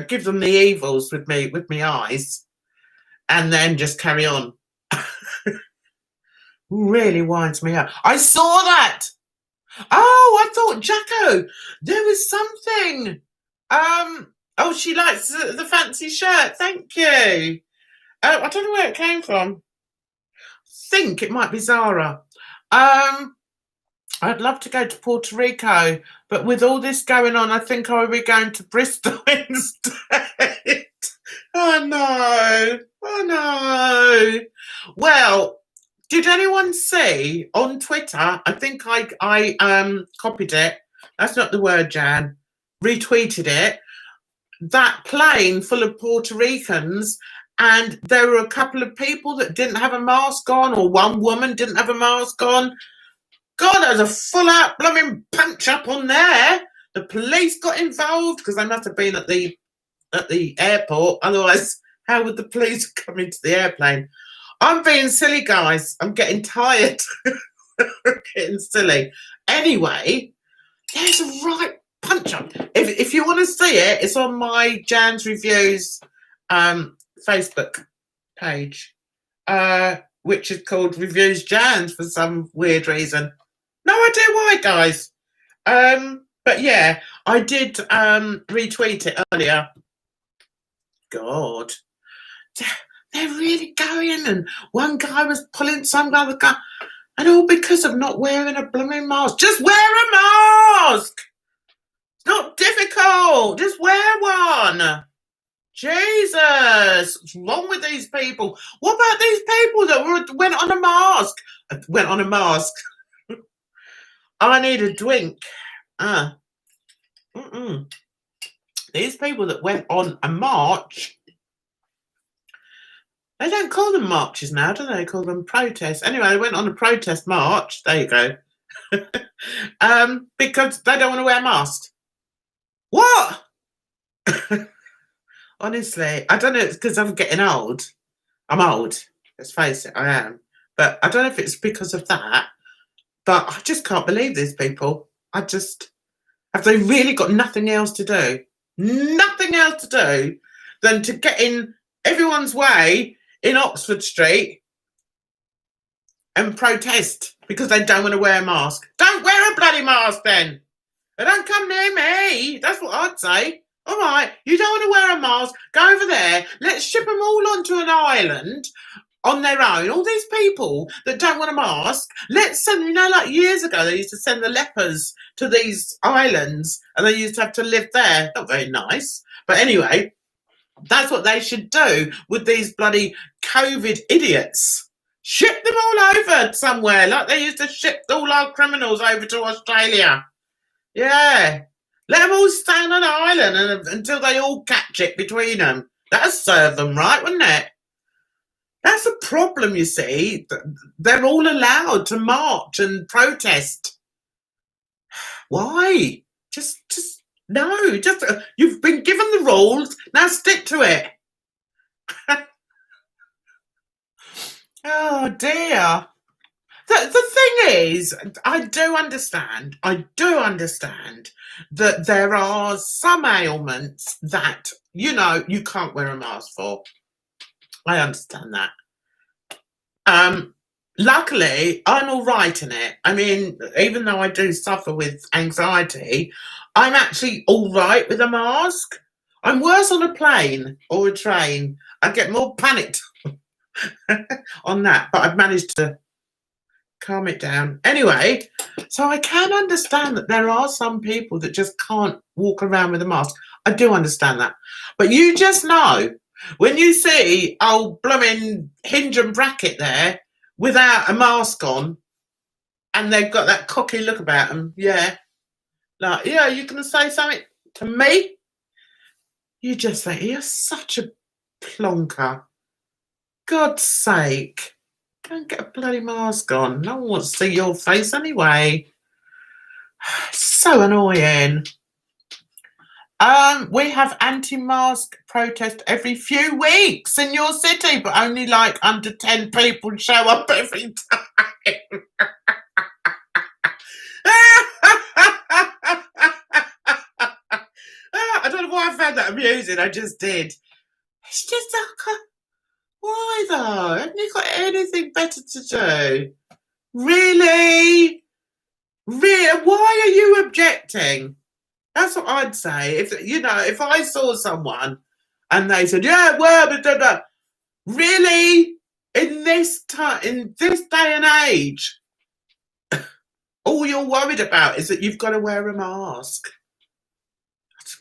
[SPEAKER 1] give them the evils with me eyes, and then just carry on. Really winds me up. I saw that. Oh, I thought, Jacko, there was something. Oh, she likes the fancy shirt. Thank you. I don't know where it came from. Think it might be Zara. I'd love to go to Puerto Rico, but with all this going on, I think I will be going to Bristol instead. Oh no. Oh no. Well, did anyone see on Twitter? I think I copied it. That's not the word, Jan. Retweeted it. That plane full of Puerto Ricans, and there were a couple of people that didn't have a mask on, or one woman didn't have a mask on. God, there was a full-out blooming punch-up on there. The police got involved because they must have been at the airport. Otherwise, how would the police come into the airplane? I'm being silly, guys. I'm getting tired of getting silly. Anyway, there's a right punch-up. If you want to see it, it's on my Jan's Reviews Facebook page, which is called Reviews Jan's for some weird reason. No idea why, guys. But yeah, I did retweet it earlier. God, they're really going, and one guy was pulling some other guy, and all because of not wearing a blooming mask. Just wear a mask. It's not difficult. Just wear one. Jesus, what's wrong with these people? What about these people that went on a mask? Went on a mask. I need a drink. These people that went on a march, they don't call them marches now, do they? They call them protests. Anyway, they went on a protest march. There you go. Because they don't want to wear masks. What? Honestly, I don't know. It's because I'm getting old. I'm old. Let's face it, I am. But I don't know if it's because of that. But I just can't believe these people. Have they really got nothing else to do? Nothing else to do than to get in everyone's way in Oxford Street and protest because they don't want to wear a mask. Don't wear a bloody mask then. They don't come near me. That's what I'd say. All right, you don't want to wear a mask, go over there. Let's ship them all onto an island on their own. All these people that don't want a mask, let's send, like years ago, they used to send the lepers to these islands and they used to have to live there. Not very nice. But anyway, that's what they should do with these bloody COVID idiots. Ship them all over somewhere like they used to ship all our criminals over to Australia. Yeah. Let them all stay on an island until they all catch it between them. That'll serve them right, wouldn't it? That's a problem, you see. They're all allowed to march and protest. Why? Just no. Just you've been given the rules. Now stick to it. Oh dear. The thing is, I do understand that there are some ailments that, you can't wear a mask for. I understand that. Luckily, I'm all right in it. I mean, even though I do suffer with anxiety, I'm actually all right with a mask. I'm worse on a plane or a train. I get more panicked on that, but I've managed to calm it down. Anyway, so I can understand that there are some people that just can't walk around with a mask. I do understand that. But you just know, when you see old blooming Hinge and Bracket there without a mask on and they've got that cocky look about them, yeah, like, yeah, you can say something to me? You just think, you're such a plonker. God's sake. Don't get a bloody mask on. No one wants to see your face anyway. So annoying. We have anti-mask protest every few weeks in your city, but only like under 10 people show up every time. I don't know why I found that amusing. I just did. It's just why though? Haven't you got anything better to do? Really? Really? Why are you objecting? That's what I'd say. If I saw someone and they said, yeah, well, blah, blah, blah. Really, in this day and age, all you're worried about is that you've got to wear a mask.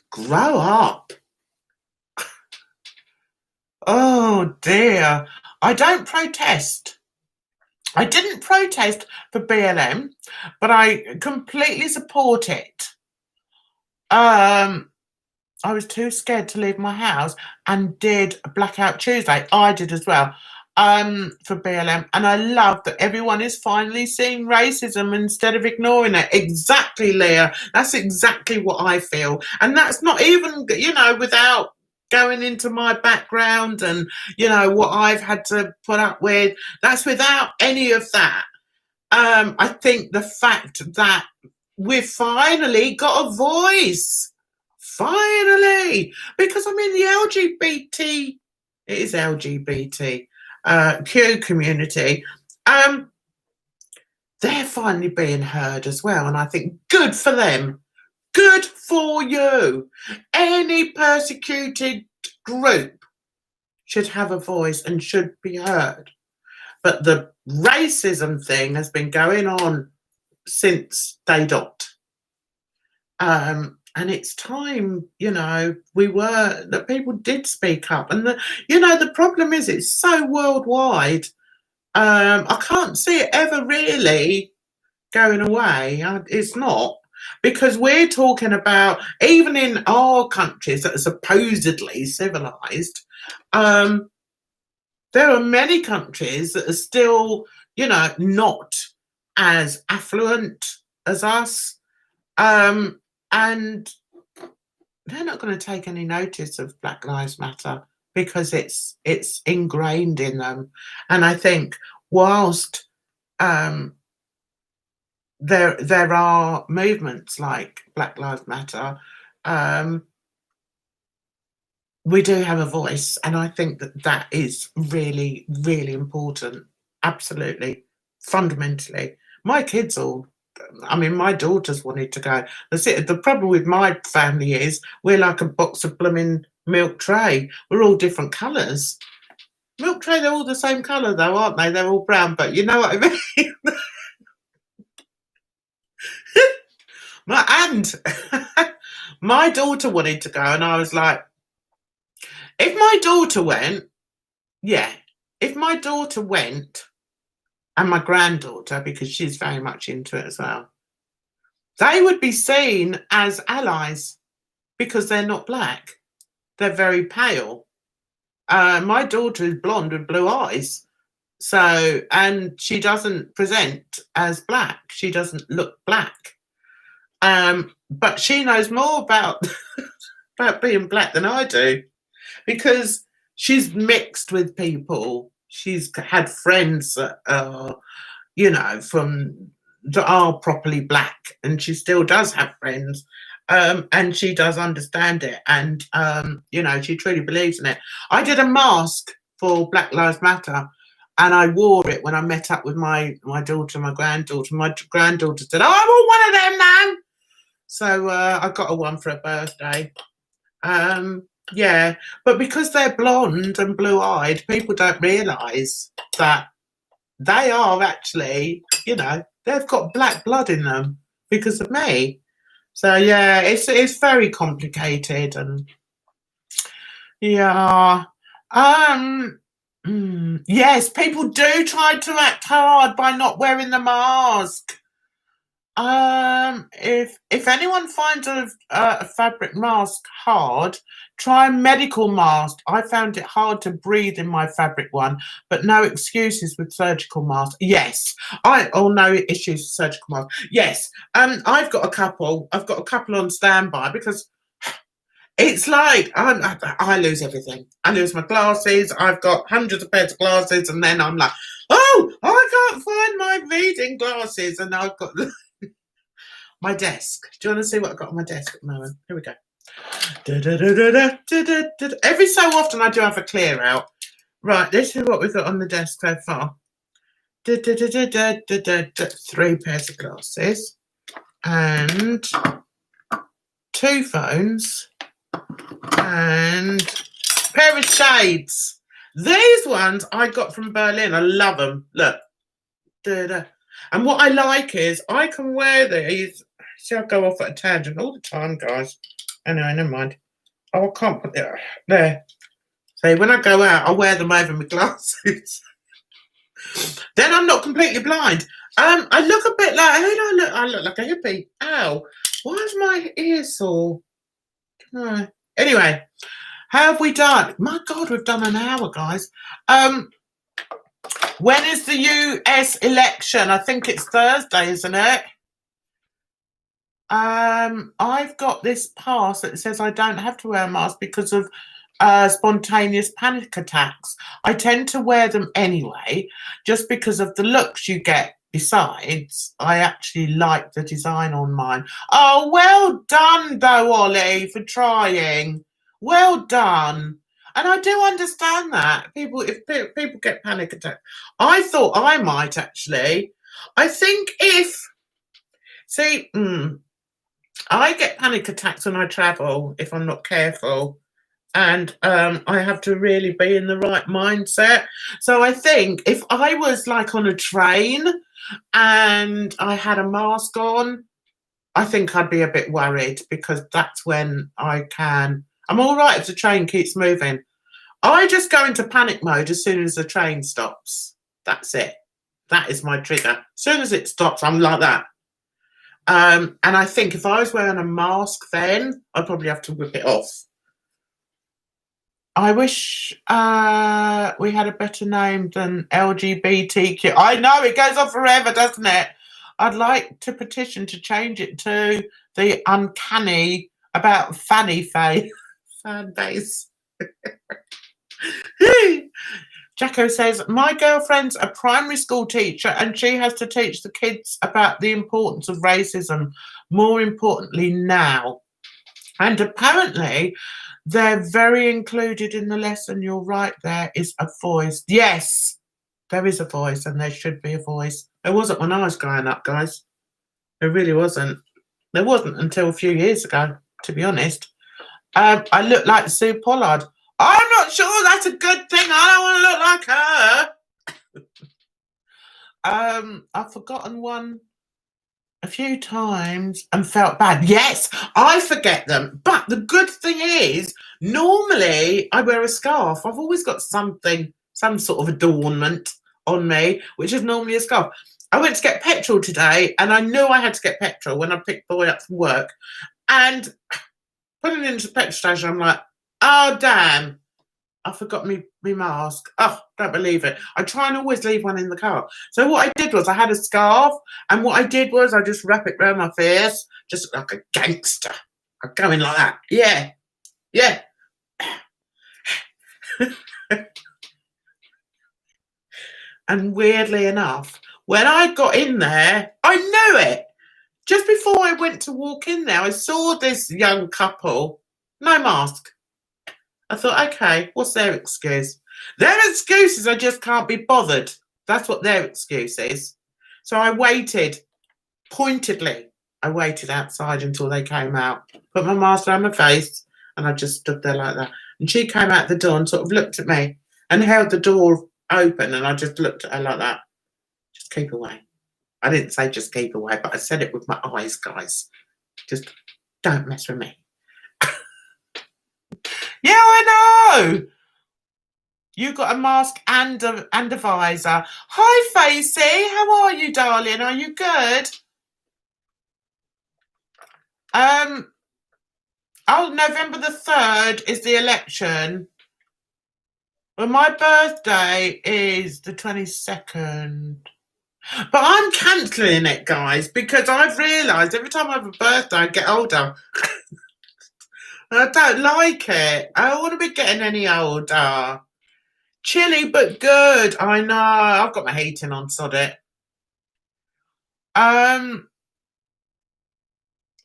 [SPEAKER 1] Grow up. Oh dear. I don't protest. I didn't protest for BLM, but I completely support it. I was too scared to leave my house and did Blackout Tuesday. I did as well, for BLM. And I love that everyone is finally seeing racism instead of ignoring it. Exactly, Leah. That's exactly what I feel. And that's not even, without going into my background and, what I've had to put up with. That's without any of that. I think the fact that we've finally got a voice. Finally, because the LGBT, it is LGBT, Q community, they're finally being heard as well. And I think good for them. Good for you. Any persecuted group should have a voice and should be heard. But the racism thing has been going on since day dot. And it's time, that people did speak up. And the problem is it's so worldwide. I can't see it ever really going away. It's not, because we're talking about, even in our countries that are supposedly civilized, there are many countries that are still, not as affluent as us. And they're not going to take any notice of Black Lives Matter because it's ingrained in them. And I think whilst there are movements like Black Lives Matter, we do have a voice, and I think that is really, really important. Absolutely, fundamentally. My kids all. My daughters wanted to go. The problem with my family is we're like a box of blooming milk tray. We're all different colours. Milk tray, they're all the same colour though, aren't they? They're all brown, but you know what I mean? My daughter wanted to go, and I was like, if my daughter went, and my granddaughter, because she's very much into it as well, they would be seen as allies because they're not black. They're very pale. My daughter is blonde with blue eyes. And she doesn't present as black. She doesn't look black. But she knows more about being black than I do, because she's mixed with people. She's had friends that are, that are properly black, and she still does have friends, and she does understand it, and she truly believes in it. I did a mask for Black Lives Matter, and I wore it when I met up with my daughter and my granddaughter. My granddaughter said, "Oh, I want one of them now." So I got her one for her birthday. Yeah, but because they're blonde and blue-eyed, people don't realise that they are actually, they've got black blood in them because of me. So yeah, it's very complicated, and yeah. Yes, people do try to act hard by not wearing the mask. If anyone finds a fabric mask hard, try a medical mask. I found it hard to breathe in my fabric one, but no excuses with surgical mask. Yes, no issues with surgical mask. Yes, I've got a couple. I've got a couple on standby, because it's like I lose everything. I lose my glasses. I've got hundreds of pairs of glasses, and then I'm like, oh, I can't find my reading glasses, and I've got my desk. Do you want to see what I've got on my desk at the moment? Here we go. Every so often I do have a clear out. Right, this is what we've got on the desk so far. 3 pairs of glasses and 2 2 phones and a pair of shades. These ones I got from Berlin. I love them. Look. Da-da. And what I like is I can wear these. See, I go off at a tangent all the time, guys. Anyway, never mind. Oh, I can't put it there. So when I go out, I wear them over my glasses. Then I'm not completely blind. I look a bit like, who do I look? I look like a hippie. Ow. Why is my ear sore? No. Anyway, how have we done? My God, we've done an hour, guys. When is the US election? I think it's Thursday, isn't it? I've got this pass that says I don't have to wear a mask because of spontaneous panic attacks. I tend to wear them anyway, just because of the looks you get. Besides, I actually like the design on mine. Oh, well done, though, Ollie, for trying. Well done. And I do understand that. If people get panic attacks. I thought I might, actually. I think I get panic attacks when I travel, if I'm not careful. And I have to really be in the right mindset. So I think if I was like on a train and I had a mask on, I think I'd be a bit worried, because that's when I'm all right if the train keeps moving. I just go into panic mode as soon as the train stops. That's it. That is my trigger. As soon as it stops, I'm like that. And I think if I was wearing a mask then, I'd probably have to whip it off. I wish we had a better name than LGBTQ. I know, it goes on forever, doesn't it? I'd like to petition to change it to the uncanny about fanny fan base. Jacko says, my girlfriend's a primary school teacher and she has to teach the kids about the importance of racism, more importantly now. And apparently they're very included in the lesson. You're right, there is a voice. Yes, there is a voice, and there should be a voice. There wasn't when I was growing up, guys. There really wasn't. There wasn't until a few years ago, to be honest. I look like Sue Pollard. I'm not sure that's a good thing. I don't want to look like her. I've forgotten one a few times and felt bad. Yes, I forget them. But the good thing is, normally I wear a scarf. I've always got something, some sort of adornment on me, which is normally a scarf. I went to get petrol today, and I knew I had to get petrol when I picked the boy up from work. And putting it into the petrol station, I'm like, oh, damn, I forgot my mask. Oh, don't believe it. I try and always leave one in the car. So what I did was I had a scarf, and what I did was I just wrap it around my face, just like a gangster. I'm going like that. Yeah. Yeah. And weirdly enough, when I got in there, I knew it. Just before I went to walk in there, I saw this young couple, no mask. I thought, okay, what's their excuse? Their excuse is I just can't be bothered. That's what their excuse is. So I waited, pointedly. I waited outside until they came out, put my mask around my face, and I just stood there like that. And she came out the door and sort of looked at me and held the door open, and I just looked at her like that. Just keep away. I didn't say just keep away, but I said it with my eyes, guys. Just don't mess with me. Yeah, I know. You got a mask and a visor. Hi, Facey. How are you, darling? Are you good? Oh, November the 3rd is the election. Well, my birthday is the 22nd. But I'm cancelling it, guys, because I've realised every time I have a birthday, I get older. I don't like it. I don't want to be getting any older. Chilly but good. I know. I've got my heating on, sod it. I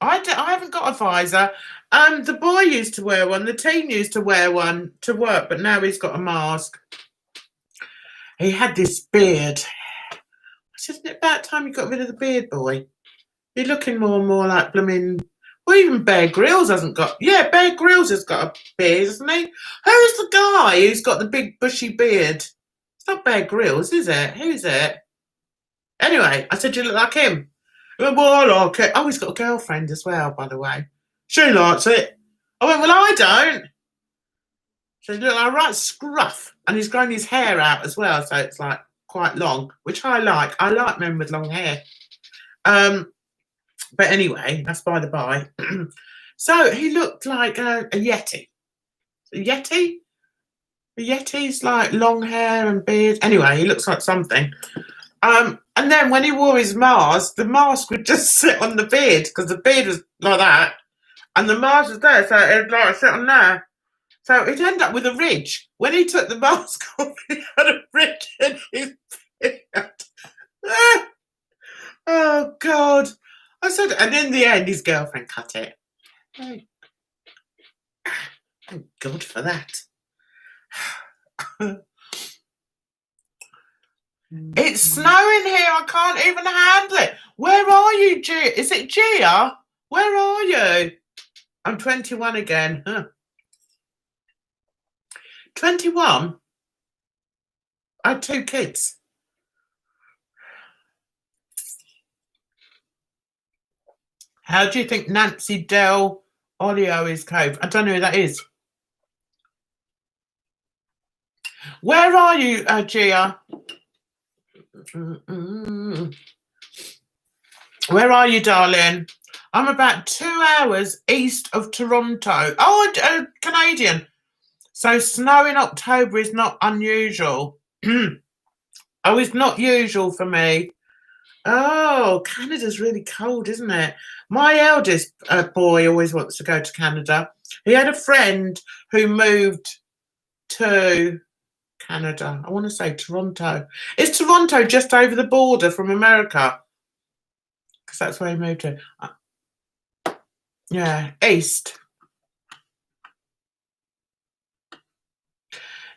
[SPEAKER 1] haven't got a visor. The boy used to wear one. The teen used to wear one to work, but now he's got a mask. He had this beard. Isn't it about time you got rid of the beard, boy? You're looking more and more like blooming... Well, even Bear Grylls hasn't got... Yeah, Bear Grylls has got a beard, hasn't he? Who's the guy who's got the big bushy beard? It's not Bear Grylls, is it? Who's it? Anyway, I said, you look like him. He went, well, I like it. Oh, he's got a girlfriend as well, by the way. She likes it. I went, well, I don't. So he looked like a right scruff. And he's growing his hair out as well, so it's like quite long, which I like. I like men with long hair. But anyway, that's by the by. So he looked like a Yeti. A Yeti? A Yeti's like long hair and beard. Anyway, he looks like something. And then when he wore his mask, the mask would just sit on the beard because the beard was like that. And the mask was there, so it'd like sit on there. So he'd end up with a ridge. When he took the mask off, he had a ridge in his beard. Oh, God. I said, and in the end, his girlfriend cut it. Thank God for that. It's snowing here. I can't even handle it. Where are you, Gia? Is it Gia? Where are you? I'm 21 again. Huh. 21? I had 2 kids. How do you think Nancy Del Olio is code? I don't know who that is. Where are you, Gia? Where are you, darling? I'm about 2 hours east of Toronto. Oh, Canadian. So snow in October is not unusual. Oh, it's not usual for me. Oh, Canada's really cold, isn't it? My eldest boy always wants to go to Canada. He had a friend who moved to Canada. I want to say Toronto. Is Toronto just over the border from America? Because that's where he moved to. Yeah, east.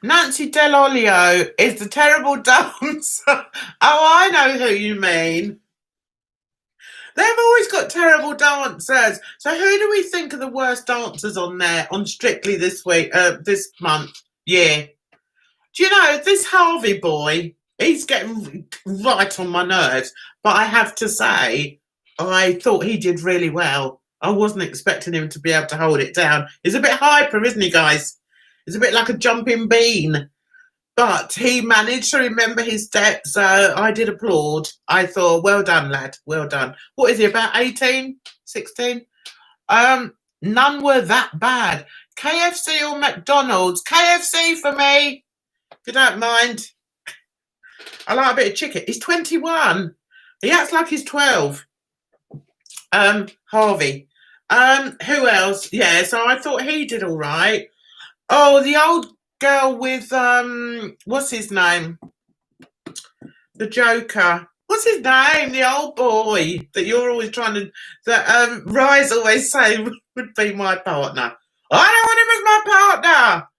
[SPEAKER 1] Nancy Del Olio is the terrible dancer. Oh, I know who you mean. They've always got terrible dancers. So who do we think are the worst dancers on there on Strictly this week, this month? Yeah. Do you know, this Harvey boy, he's getting right on my nerves. But I have to say, I thought he did really well. I wasn't expecting him to be able to hold it down. He's a bit hyper, isn't he, guys? He's a bit like a jumping bean. But he managed to remember his steps, so I did applaud. I thought, well done, lad, well done. What is he, about 18, 16? None were that bad. KFC or McDonald's? KFC for me, if you don't mind. I like a bit of chicken. He's 21. He acts like he's 12. Harvey. Who else? Yeah, so I thought he did all right. Oh, the old girl with what's his name? The Joker. What's his name? The old boy that you're always trying to that Rise always say would be my partner. I don't want him as my partner.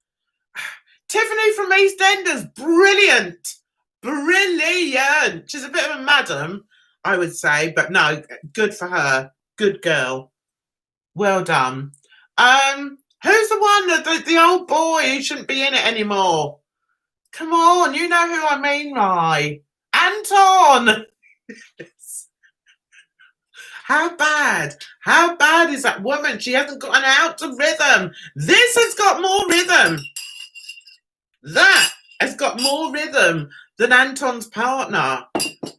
[SPEAKER 1] Tiffany from EastEnders, brilliant. Brilliant. She's a bit of a madam, I would say, but no, good for her. Good girl. Well done. Who's the one that the old boy who shouldn't be in it anymore? Come on, you know who I mean, right? Anton! How bad? How bad is that woman? She hasn't got an ounce of rhythm. This has got more rhythm. That has got more rhythm than Anton's partner.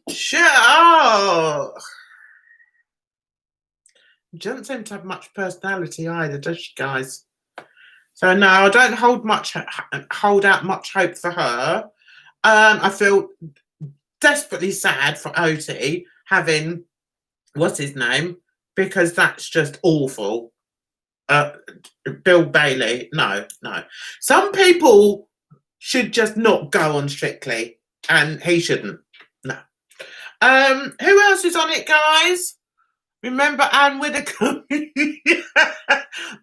[SPEAKER 1] Sure. Oh. She doesn't seem to have much personality either, does she, guys? So no, I don't hold out much hope for her. I feel desperately sad for Oti having what's his name, because that's just awful. Bill Bailey, no. Some people should just not go on Strictly, and he shouldn't. No. Who else is on it, guys? Remember Anne Widdecombe?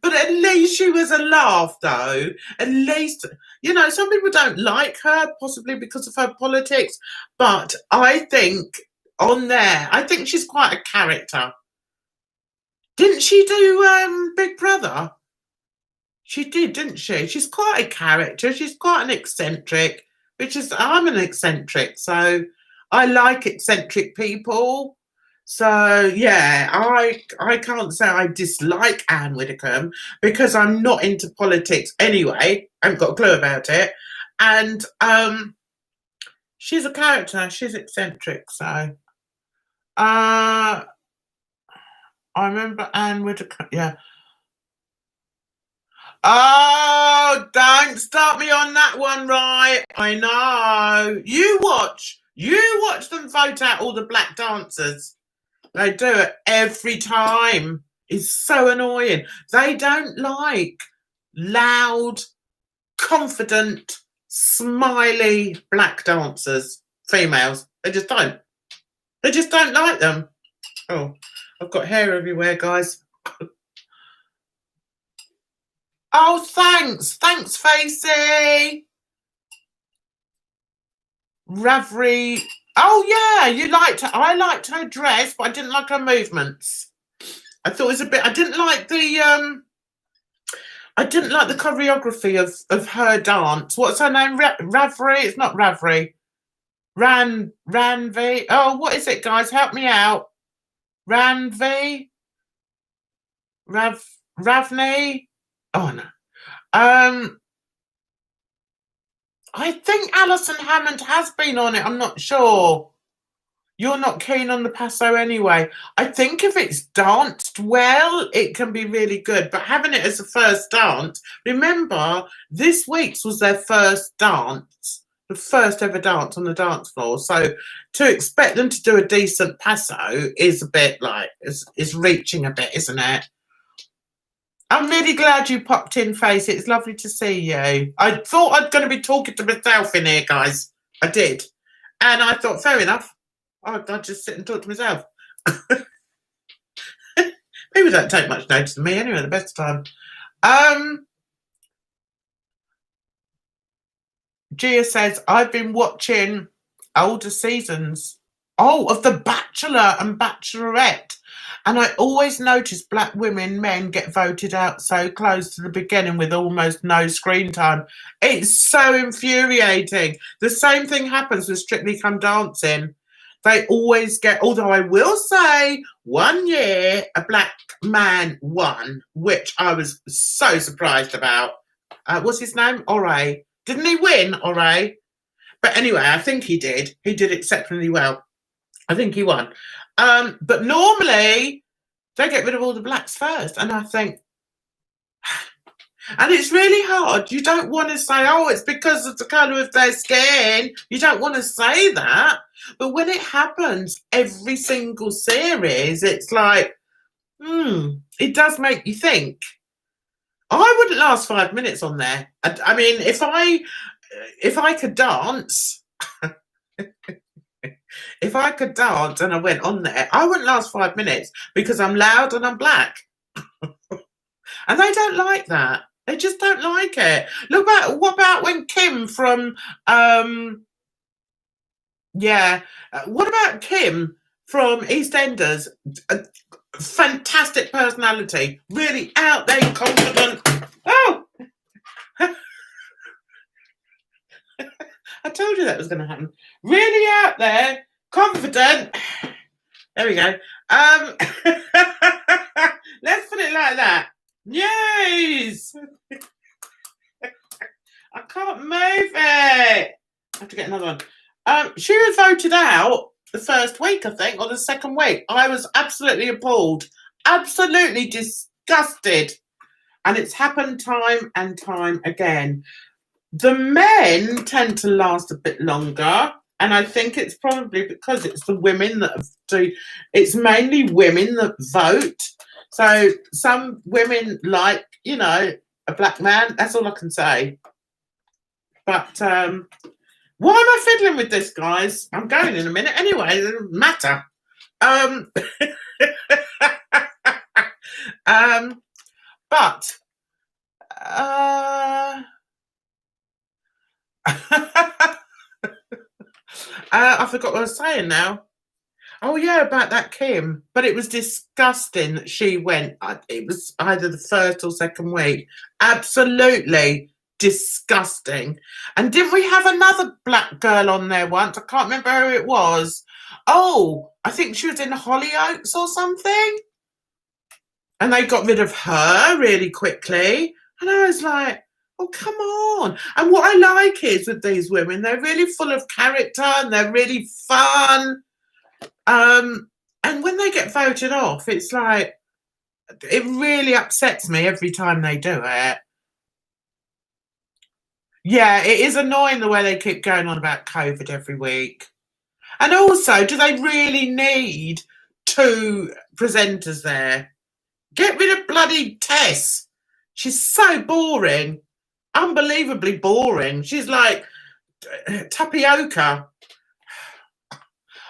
[SPEAKER 1] But at least she was a laugh, though. At least, you know, some people don't like her, possibly because of her politics. But I think on there, I think she's quite a character. Didn't she do Big Brother? She did, didn't she? She's quite a character. She's quite an eccentric, which is, I'm an eccentric, so I like eccentric people. So yeah, I can't say I dislike Anne Widdecombe because I'm not into politics anyway. I haven't got a clue about it. And she's a character, she's eccentric, so I remember Anne Widdecombe, yeah. Oh, don't start me on that one, right? I know. You watch them vote out all the black dancers. They do it every time. It's so annoying. They don't like loud, confident, smiley black dancers, females. They just don't. They just don't like them. Oh, I've got hair everywhere, guys. Oh, thanks. Thanks, Facey. Ravery. Oh, yeah, I liked her dress, but I didn't like her movements. I thought it was a bit, I didn't like the choreography of her dance. What's her name? Ravery? It's not Ravery. Ranvi. Oh, what is it, guys? Help me out. Ranvi? Ravni? Oh, no. I think Alison Hammond has been on it. I'm not sure. You're not keen on the passo anyway. I think if it's danced well, it can be really good. But having it as a first dance, remember, this week's was their first dance, the first ever dance on the dance floor. So to expect them to do a decent passo is a bit like, is reaching a bit, isn't it? I'm really glad you popped in, Face. It's lovely to see you. I thought I'd going to be talking to myself in here, guys. I did. And I thought, fair enough. I'll just sit and talk to myself. People don't take much notice of me anyway, at the best of time. Gia says, I've been watching older seasons. Oh, of The Bachelor and Bachelorette. And I always notice black men get voted out so close to the beginning with almost no screen time. It's so infuriating. The same thing happens with Strictly Come Dancing. They always get, although I will say, 1 year a black man won, which I was so surprised about. What's his name? Ore. Didn't he win, Ore? But anyway, I think he did. He did exceptionally well. I think he won. But normally they get rid of all the blacks first. And I think, and it's really hard. You don't want to say, oh, it's because of the colour of their skin. You don't want to say that. But when it happens every single series, it's like, it does make you think. I wouldn't last 5 minutes on there. I mean, if I could dance, if I could dance and I went on there, I wouldn't last 5 minutes because I'm loud and I'm black. And they don't like that. They just don't like it. What about when Kim from, what about Kim from EastEnders? A fantastic personality, really out there, confident. Oh! I told you that was going to happen. Really out there, confident. There we go. Let's put it like that. Yes. I can't move it. I have to get another one. She was voted out the first week, I think, or the second week. I was absolutely appalled, absolutely disgusted. And it's happened time and time again. The men tend to last a bit longer, and I think it's probably because it's the women that do. It's mainly women that vote. So some women like, a black man. That's all I can say. But why am I fiddling with this, guys? I'm going in a minute anyway. It doesn't matter. But I forgot what I was saying now. Oh yeah, about that Kim. But it was disgusting that she went. It was either the first or second week. Absolutely disgusting. And didn't we have another black girl on there once? I can't remember who it was. Oh, I think she was in Hollyoaks or something. And they got rid of her really quickly. And I was like, oh, come on. And what I like is with these women, they're really full of character and they're really fun. And when they get voted off, it's like, it really upsets me every time they do it. Yeah, it is annoying the way they keep going on about COVID every week. And also, do they really need two presenters there? Get rid of bloody Tess. She's so boring. Unbelievably boring. She's like tapioca.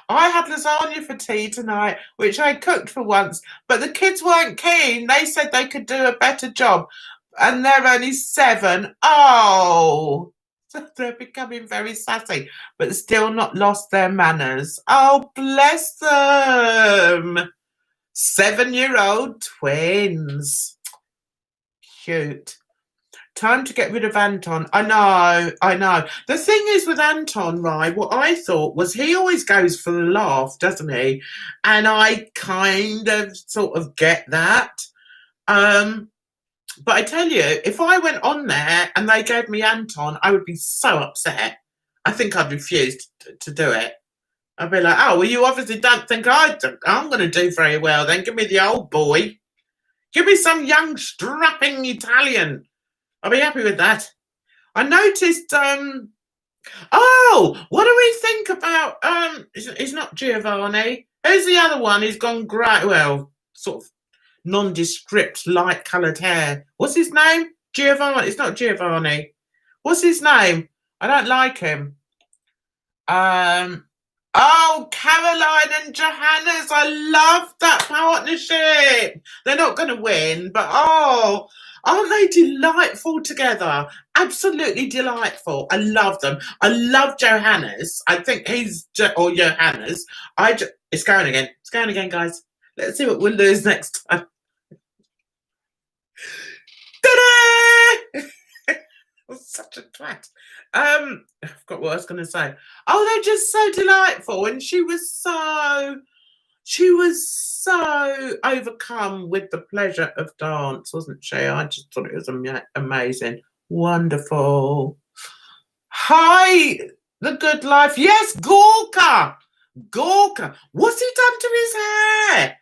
[SPEAKER 1] I had lasagna for tea tonight, which I cooked for once, but the kids weren't keen. They said they could do a better job, and they're only 7. Oh, they're becoming very sassy, but still not lost their manners. Oh, bless them. 7-year-old twins. Cute. Time to get rid of Anton. I know. The thing is with Anton, right, what I thought was he always goes for the laugh, doesn't he? And I kind of sort of get that. But I tell you, if I went on there and they gave me Anton, I would be so upset. I think I'd refuse to do it. I'd be like, oh, well, you obviously don't think I'm going to do very well. Then give me the old boy. Give me some young, strapping Italian. I'll be happy with that. I noticed, oh, what do we think about, he's not Giovanni. Who's the other one? He's gone grey, well, sort of nondescript, light-coloured hair. What's his name? Giovanni. It's not Giovanni. What's his name? I don't like him. Oh, Caroline and Johannes. I love that partnership. They're not going to win, but oh, aren't they delightful together? Absolutely delightful. I love them. I love Johannes. I think he's, or Johannes. It's going again. It's going again, guys. Let's see what we'll lose next time. Ta-da! Such a twat. I forgot what I was going to say. Oh, they're just so delightful. And she was so overcome with the pleasure of dance, wasn't she? I just thought it was amazing. Wonderful. Hi, the good life. Yes, Gorka. What's he done to his hair?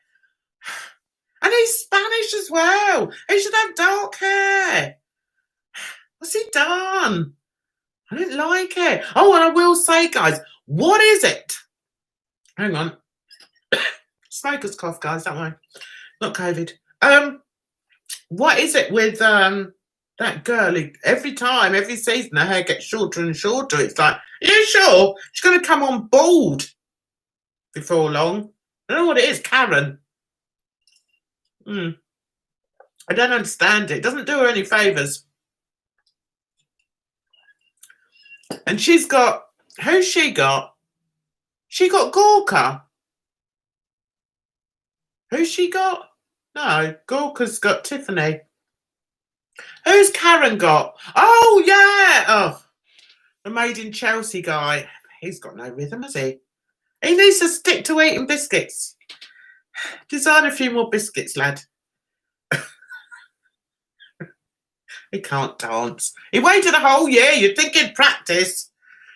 [SPEAKER 1] And he's Spanish as well. He should have dark hair. What's he done? I don't like it. Oh, and I will say, guys, what is it? Hang on. Smoker's cough, guys, don't worry. Not COVID. What is it with that girl who every season her hair gets shorter and shorter? It's like, are you sure? She's going to come on bald before long. I don't know what it is, Karen. I don't understand it. It doesn't do her any favours. And she's got, who's she got? She got Gorka. Who's she got? No, Gorka's got Tiffany. Who's Karen got? Oh, yeah. Oh, the Made in Chelsea guy. He's got no rhythm, has he? He needs to stick to eating biscuits. Design a few more biscuits, lad. He can't dance. He waited a whole year. You'd think he'd practice.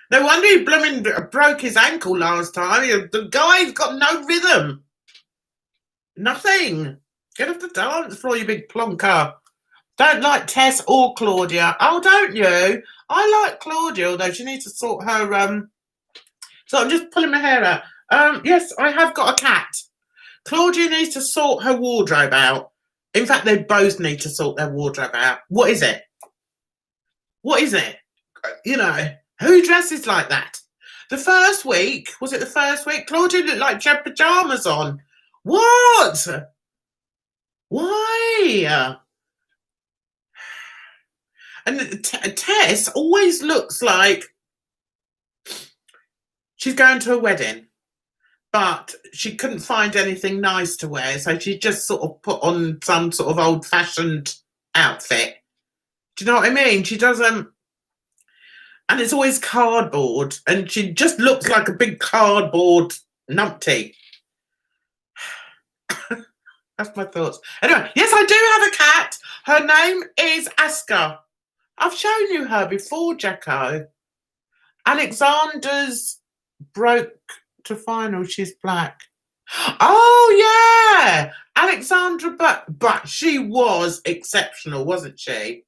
[SPEAKER 1] No wonder he blooming broke his ankle last time. The guy's got no rhythm. Nothing. Get off the dance floor, you big plonker. Don't like Tess or Claudia. Oh, don't you? I like Claudia, although she needs to sort her... So I'm just pulling my hair out. Yes, I have got a cat. Claudia needs to sort her wardrobe out. In fact, they both need to sort their wardrobe out. What is it? What is it? You know, who dresses like that? The first week, was it the first week? Claudia looked like she had pyjamas on. What? Why? And Tess always looks like she's going to a wedding. but she couldn't find anything nice to wear, so she just sort of put on some sort of old-fashioned outfit. Do you know what I mean? She doesn't, and it's always cardboard, and she just looks like a big cardboard numpty. That's my thoughts. Anyway, yes, I do have a cat. Her name is Aska. I've shown you her before, Jacko. Alexander's broke to final. She's black. Oh, yeah. Alexandra, but she was exceptional, wasn't she?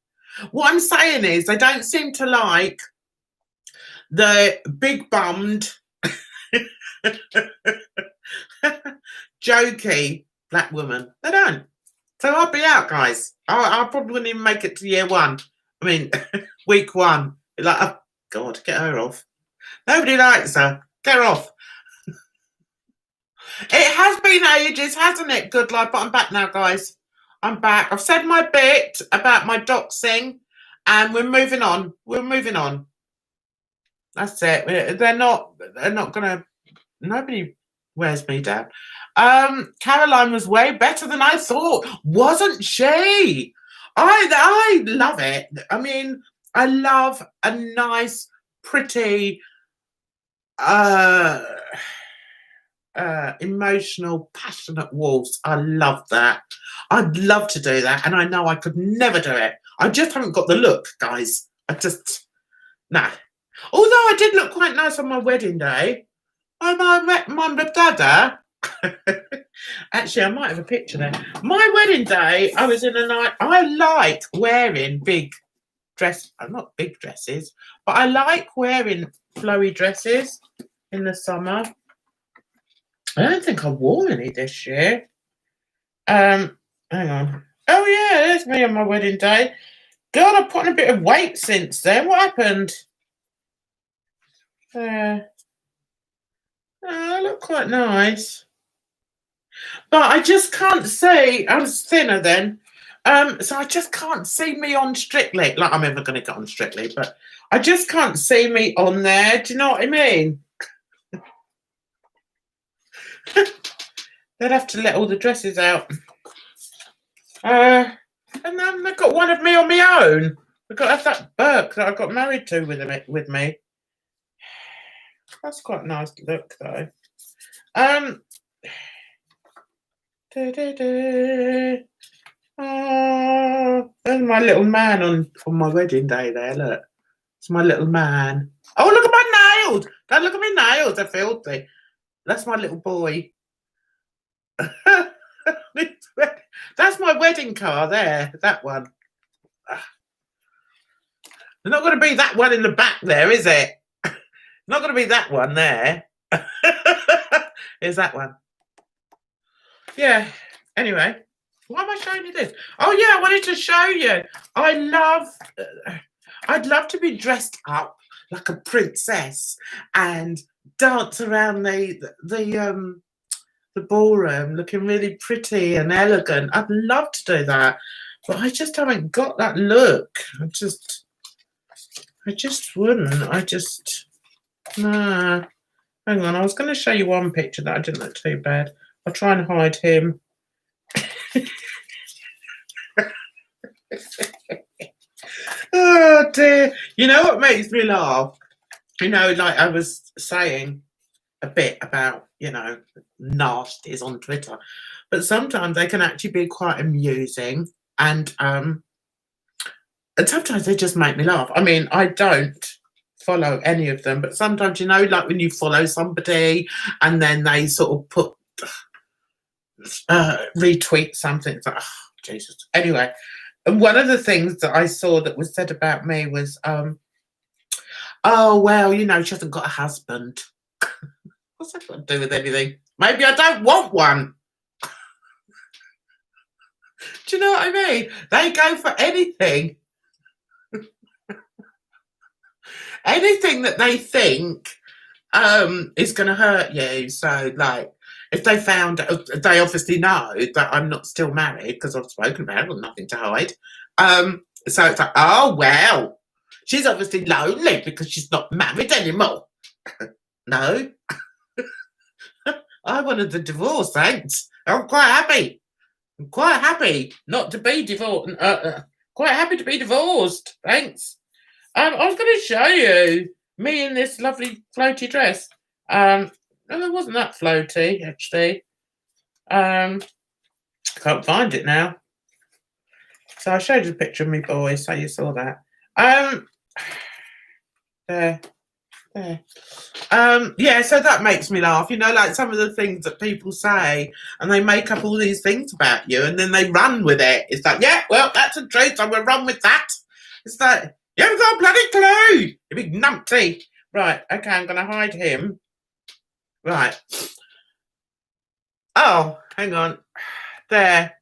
[SPEAKER 1] What I'm saying is they don't seem to like the big-bummed, jokey black woman. They don't. So I'll be out, guys. I probably wouldn't even make it to year one. I mean, week one. Like, oh, God, get her off. Nobody likes her. Get her off. It has been ages, hasn't it? Good life. But I'm back now, guys. I'm back. I've said my bit about my doxing, and we're moving on. We're moving on. That's it. They're not gonna. Nobody wears me down. Caroline was way better than I thought, wasn't she? I love it. I mean, I love a nice, pretty, emotional, passionate waltz. I love that. I'd love to do that, and I know I could never do it. I just haven't got the look, guys. Nah. Although I did look quite nice on my wedding day. My dada. Actually, I might have a picture there. My wedding day, I was in a night. I like wearing big dress. Not big dresses, but I like wearing flowy dresses in the summer. I don't think I wore any this year. Hang on. Oh yeah, there's me on my wedding day. God, I've put on a bit of weight since then. What happened? I look quite nice. But I just can't see. I was thinner then. So I just can't see me on Strictly. Like, I'm never going to get on Strictly, but I just can't see me on there. Do you know what I mean? They'd have to let all the dresses out. And then they've got one of me on my own. I've got to have that Burke that I got married to with me. That's quite a nice look, though. Oh, there's my little man on my wedding day there, look. It's my little man. Oh, look at my nails. Don't look at my nails. They're filthy. That's my little boy. That's my wedding car there. That one. There's not going to be that one in the back there, is it? Not going to be that one there. Here's that one. Yeah. Anyway, why am I showing you this? Oh, yeah, I wanted to show you. I'd love to be dressed up like a princess and dance around the ballroom looking really pretty and elegant. I'd love to do that, but I just haven't got that look. I just wouldn't. Nah. Hang on, I was going to show you one picture that I didn't look too bad. I'll try and hide him. Oh dear. You know what makes me laugh? You know, like I was saying a bit about, you know, nasties on Twitter, but sometimes they can actually be quite amusing, and sometimes they just make me laugh. I mean, I don't follow any of them, but sometimes, you know, like when you follow somebody and then they sort of put retweet something, it's like, oh, Jesus. Anyway, and one of the things that I saw that was said about me was, oh, well, you know, she hasn't got a husband. What's that got to do with anything? Maybe I don't want one. Do you know what I mean? They go for anything. Anything that they think is going to hurt you. So, like, if they found, they obviously know that I'm not still married because I've spoken about it, I've got nothing to hide. So it's like, oh, well, she's obviously lonely because she's not married anymore. No. I wanted the divorce, thanks. I'm quite happy. I'm quite happy not to be divorced. Quite happy to be divorced, thanks. I was going to show you me in this lovely floaty dress. It wasn't that floaty, actually. I can't find it now. So I showed you a picture of me boy, so you saw that. There. Yeah, so that makes me laugh, you know, like some of the things that people say, and they make up all these things about you, and then they run with it. It's like, yeah, well, that's a truth, so we'll run with that. It's like, you haven't got a bloody clue, you big numpty. Right, okay, I'm going to hide him. Right. Oh, hang on. There.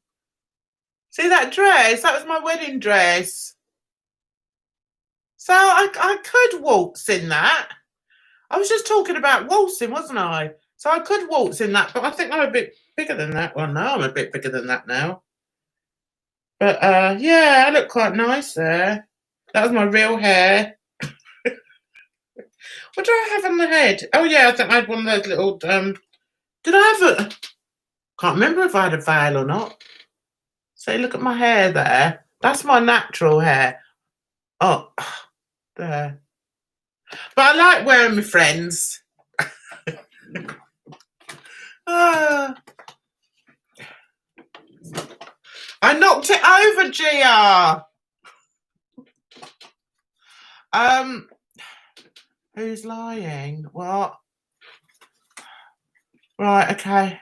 [SPEAKER 1] See that dress? That was my wedding dress. So I could waltz in that. I was just talking about waltzing, wasn't I? So I could waltz in that, but I think I'm a bit bigger than that. Well, no, I'm a bit bigger than that now. But yeah, I look quite nice there. That was my real hair. What do I have on the head? Oh yeah, I think I had one of those little. Did I have a? Can't remember if I had a veil or not. So look at my hair there. That's my natural hair. Oh, there. But I like wearing my friends. I knocked it over, Gia. Who's lying? What? Right, okay.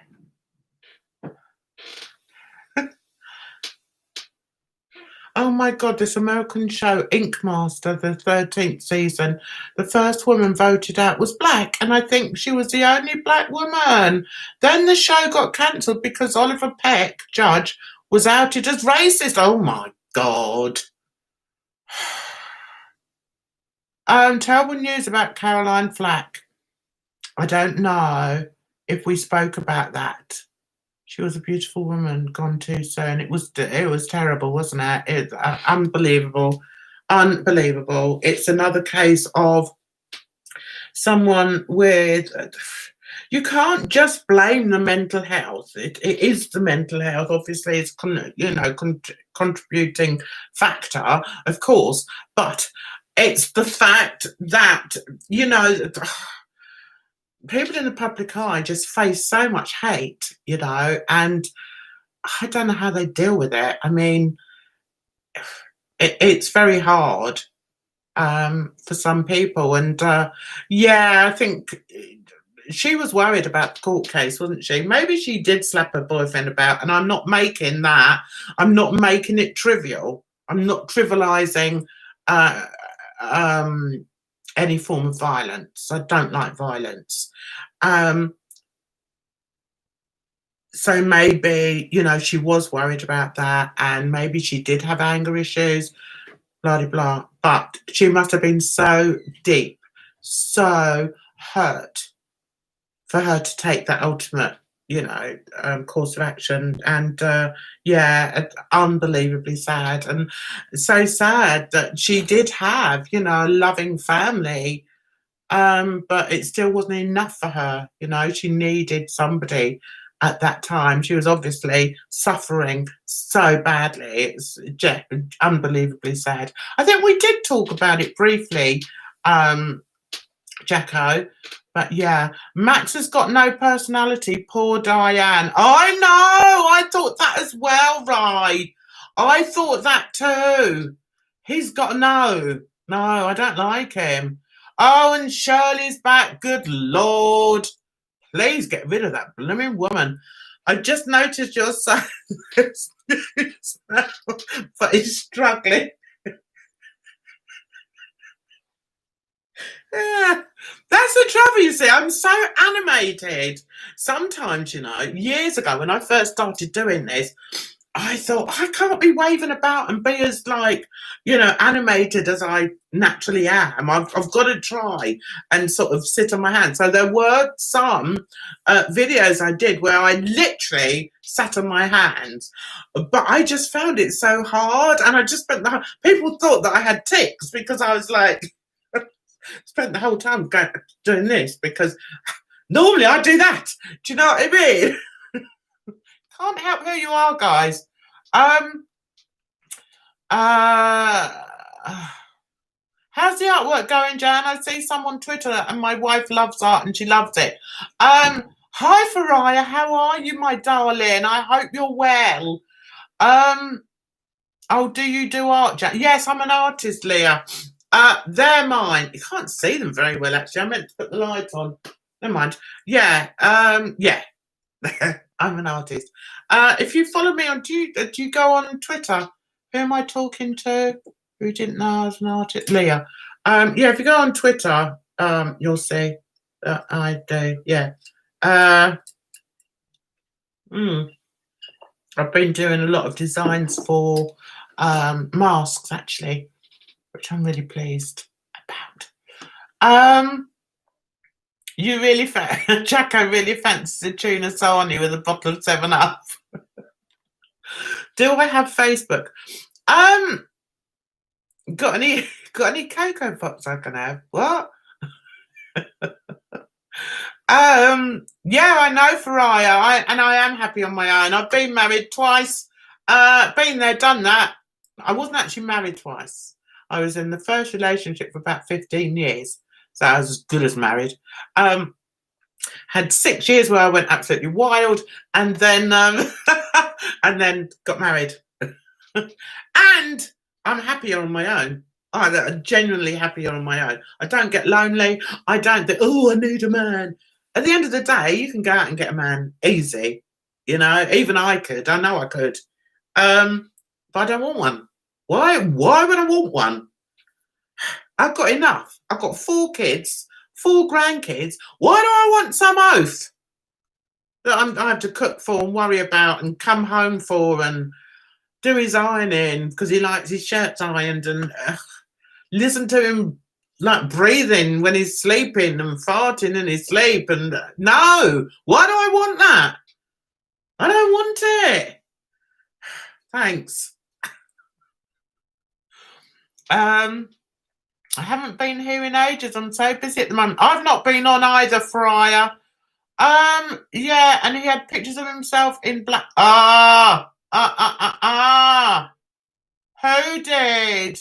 [SPEAKER 1] Oh my God, this American show, Ink Master, the 13th season, the first woman voted out was black, and I think she was the only black woman. Then the show got cancelled because Oliver Peck, judge, was outed as racist. Oh my God. Terrible news about Caroline Flack. I don't know if we spoke about that. She was a beautiful woman, gone too soon. It was terrible, wasn't it? It's unbelievable. It's another case of someone with. You can't just blame the mental health. It is the mental health. Obviously, it's contributing factor, of course, but it's the fact that people in the public eye just face so much hate, and I don't know how they deal with it. I mean, it's very hard for some people. And yeah, I think she was worried about the court case, wasn't she? Maybe she did slap her boyfriend about, and I'm not making that. I'm not making it trivial. I'm not trivializing any form of violence. I don't like violence. So maybe, she was worried about that, and maybe she did have anger issues, blah, blah, blah. But she must have been so deep, so hurt for her to take that ultimate, course of action. And yeah, unbelievably sad. And so sad that she did have, a loving family, but it still wasn't enough for her. She needed somebody at that time. She was obviously suffering so badly. It's just unbelievably sad. I think we did talk about it briefly, Jacko. But yeah, Max has got no personality. Poor Diane. I know. I thought that as well, right? I thought that too. He's got no, I don't like him. Oh, and Shirley's back. Good Lord. Please get rid of that blooming woman. I just noticed your son, but he's struggling. Yeah, that's the trouble, you see. I'm so animated. Sometimes, years ago when I first started doing this, I thought, I can't be waving about and be as animated as I naturally am. I've got to try and sort of sit on my hands. So there were some videos I did where I literally sat on my hands, but I just found it so hard. And I just people thought that I had tics because I was like, spent the whole time doing this because Normally I do that. Do you know what I mean? Can't help who you are, guys. How's the artwork going, Jan? I see some on Twitter, and my wife loves art and she loves it. Hi, Faraya. How are you, my darling? I hope you're well. Oh, do you do art, Jan? Yes, I'm an artist, Leah. They're mine. You can't see them very well, actually. I meant to put the light on. Never mind. Yeah. Yeah. I'm an artist. If you follow me on, do you go on Twitter? Who am I talking to? Who didn't know I was an artist? Leah. Yeah, if you go on Twitter, you'll see that I do. Yeah. I've been doing a lot of designs for masks, actually, which I'm really pleased about. You really Jacko really fancies a tuna sarnie with a bottle of 7up. Do I have Facebook? Got any Cocoa Pops I can have? What? Yeah, I know, Faraya. I am happy on my own. I've been married twice. Been there, done that. I wasn't actually married twice. I was in the first relationship for about 15 years. So I was as good as married. Had 6 years where I went absolutely wild, and then and then got married. And I'm happier on my own. I'm genuinely happier on my own. I don't get lonely. I don't think, oh, I need a man. At the end of the day, you can go out and get a man easy. You know, even I could. I know I could. But I don't want one. Why would I want one? I've got enough. I've got 4 kids, 4 grandkids. Why do I want some oath that I have to cook for and worry about and come home for and do his ironing because he likes his shirts ironed, and listen to him like breathing when he's sleeping and farting in his sleep? And no, why do I want that? I don't want it. Thanks. I haven't been here in ages. I'm so busy at the moment. I've not been on either, Fryer. Yeah, and he had pictures of himself in black. Who did?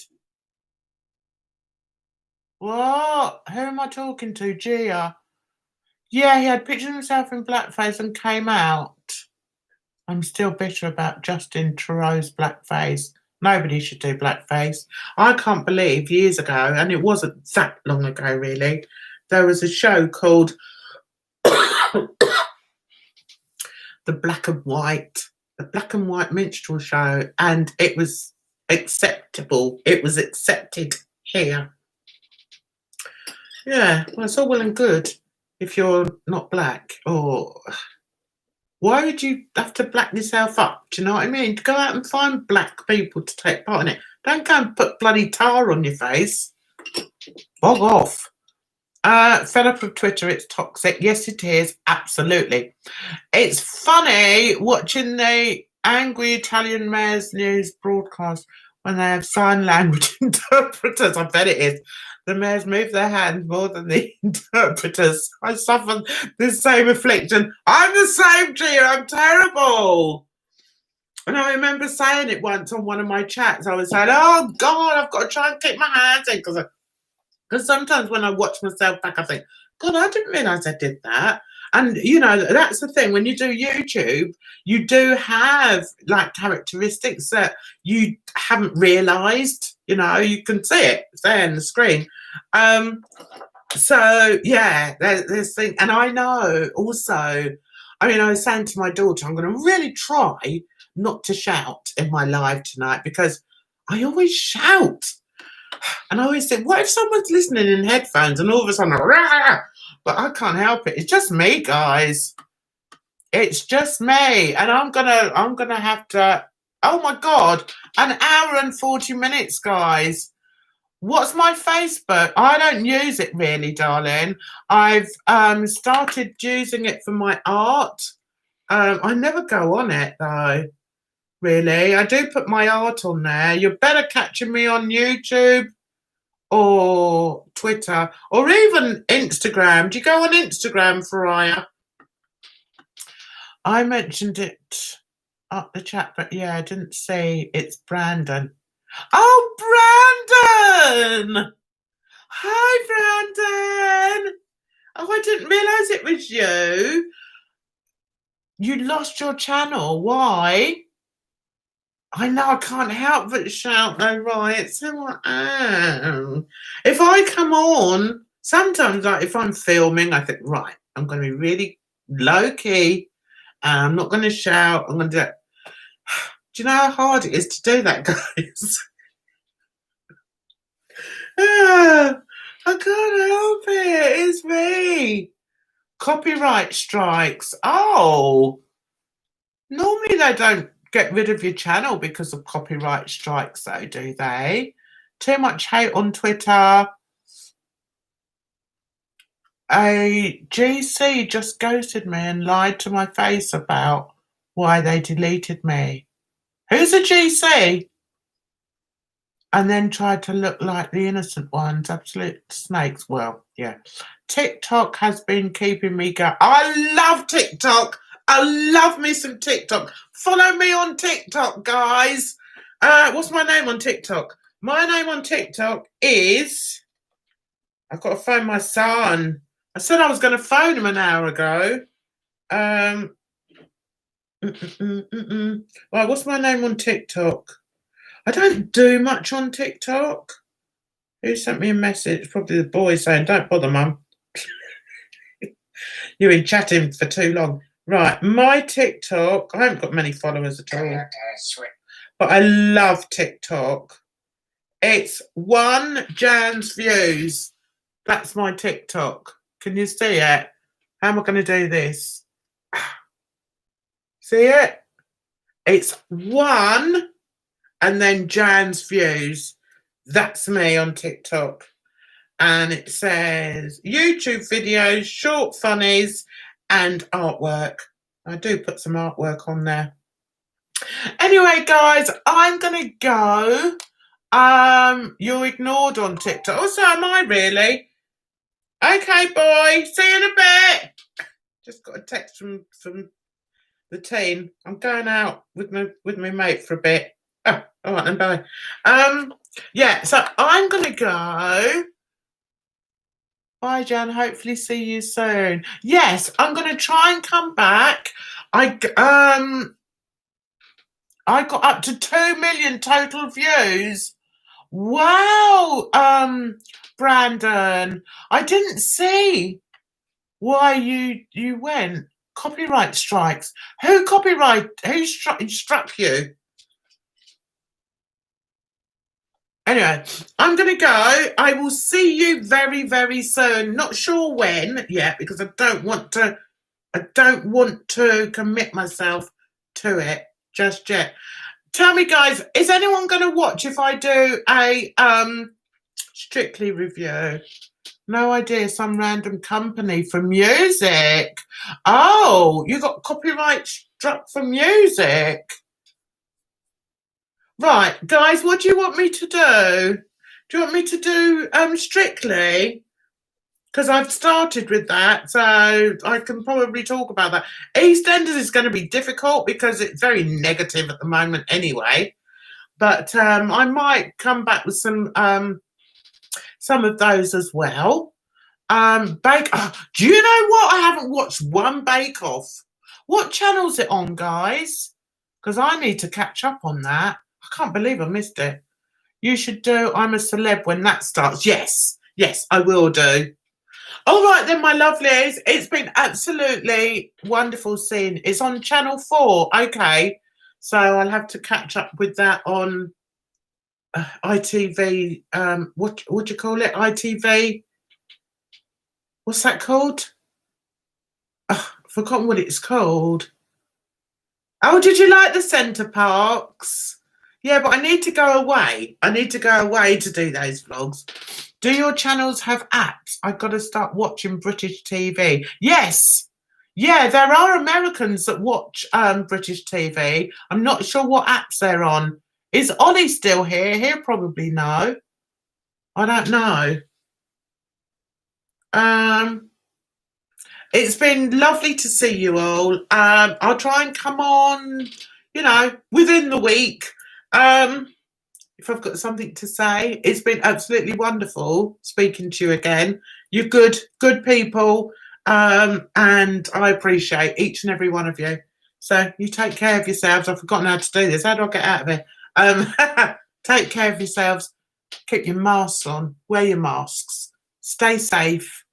[SPEAKER 1] What? Who am I talking to? Gia. Yeah, he had pictures of himself in blackface and came out. I'm still bitter about Justin Trudeau's blackface. Nobody should do blackface. I can't believe years ago, and it wasn't that long ago really, there was a show called The Black and White Minstrel Show, and it was acceptable. It was accepted here. Yeah, well, it's all well and good if you're not black. Or why would you have to black yourself up? Do you know what I mean? Go out and find black people to take part in it. Don't go and put bloody tar on your face. Bog off. Fed up of Twitter, it's toxic. Yes, it is. Absolutely. It's funny watching the angry Italian mayor's news broadcast when they have sign language interpreters. I bet it is. The mayors move their hands more than the interpreters. I suffer the same affliction. I'm the same, Gia. I'm terrible. And I remember saying it once on one of my chats. I was saying, oh, God, I've got to try and keep my hands in. Because sometimes when I watch myself back, I think, God, I didn't realise I did that. And, you know, that's the thing. When you do YouTube, you do have, like, characteristics that you haven't realised. You know, you can see it. It's there on the screen. So, yeah, there's things. And I know also, I mean, I was saying to my daughter, I'm going to really try not to shout in my live tonight because I always shout. And I always think, what if someone's listening in headphones and all of a sudden, rah! But I can't help it. It's just me, guys. It's just me. And I'm gonna have to, oh my God, an hour and 40 minutes, guys. What's my Facebook? I don't use it really, darling. I've started using it for my art. I never go on it though. Really, I do put my art on there. You're better catching me on YouTube or Twitter, or even Instagram. Do you go on Instagram, Faraya? I mentioned it up the chat, but yeah, I didn't say it's Brandon. Oh, Brandon! Hi, Brandon! Oh, I didn't realise it was you. You lost your channel. Why? I know I can't help but shout though, right? So I am. If I come on, sometimes like if I'm filming, I think, right, I'm going to be really low key. And I'm not going to shout. I'm going to do it. Do you know how hard it is to do that, guys? I can't help it. It's me. Copyright strikes. Oh, normally they don't get rid of your channel because of copyright strikes, though, do they? Too much hate on Twitter. A GC just ghosted me and lied to my face about why they deleted me. Who's a GC? And then tried to look like the innocent ones, absolute snakes. Well, yeah. TikTok has been keeping me going. I love TikTok. I love me some TikTok. Follow me on TikTok, guys. What's my name on TikTok? My name on TikTok is... I've got to phone my son. I said I was going to phone him an hour ago. Right, what's my name on TikTok? I don't do much on TikTok. Who sent me a message? Probably the boy saying, don't bother, Mum. You've been chatting for too long. Right, my TikTok, I haven't got many followers at all. But I love TikTok. It's 1 Jan's views. That's my TikTok. Can you see it? How am I going to do this? See it? It's 1 and then Jan's views. That's me on TikTok. And it says YouTube videos, short funnies, and artwork. I do put some artwork on there. Anyway, guys, I'm going to go. You're ignored on TikTok. Oh, so am I, really? Okay, boy. See you in a bit. Just got a text from the team. I'm going out with my mate for a bit. Oh, all right then, bye. Yeah, so I'm going to go. Bye, Jan. Hopefully see you soon. Yes, I'm going to try and come back. I got up to 2 million total views. Wow, Brandon. I didn't see why you went. Copyright strikes. Who struck you? Anyway, I'm going to go. I will see you very, very soon. Not sure when yet because I don't want to commit myself to it just yet. Tell me, guys, is anyone going to watch if I do a Strictly review? No idea. Some random company for music. Oh, you got copyright struck for music. Right, guys, what do you want me to do? Do you want me to do Strictly? Because I've started with that, so I can probably talk about that. EastEnders is going to be difficult because it's very negative at the moment anyway. But I might come back with some of those as well. Do you know what? I haven't watched one Bake Off. What channel's it on, guys? Because I need to catch up on that. I can't believe I missed it. You should do I'm a Celeb when that starts. Yes, I will do. All right then, my lovelies. It's been absolutely wonderful seeing. It's on Channel 4. Okay. So I'll have to catch up with that on ITV. What do you call it? ITV. What's that called? I've forgotten what it's called. Oh, did you like the Centre Parks? Yeah, but I need to go away. I need to go away to do those vlogs. Do your channels have apps? I've got to start watching British TV. Yes. Yeah, there are Americans that watch British TV. I'm not sure what apps they're on. Is Ollie still here? He'll probably know. I don't know. It's been lovely to see you all. I'll try and come on, within the week. If I've got something to say, it's been absolutely wonderful speaking to you again. You're good people, and I appreciate each and every one of you. So you take care of yourselves. I've forgotten how to do this. How do I get out of here? Take care of yourselves. Keep your masks on. Wear your masks. Stay safe.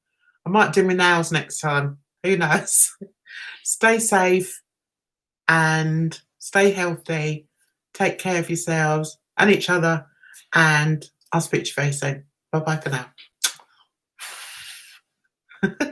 [SPEAKER 1] I might do my nails next time. Who knows? Stay safe and stay healthy. Take care of yourselves and each other. And I'll speak to you very soon. Bye-bye for now.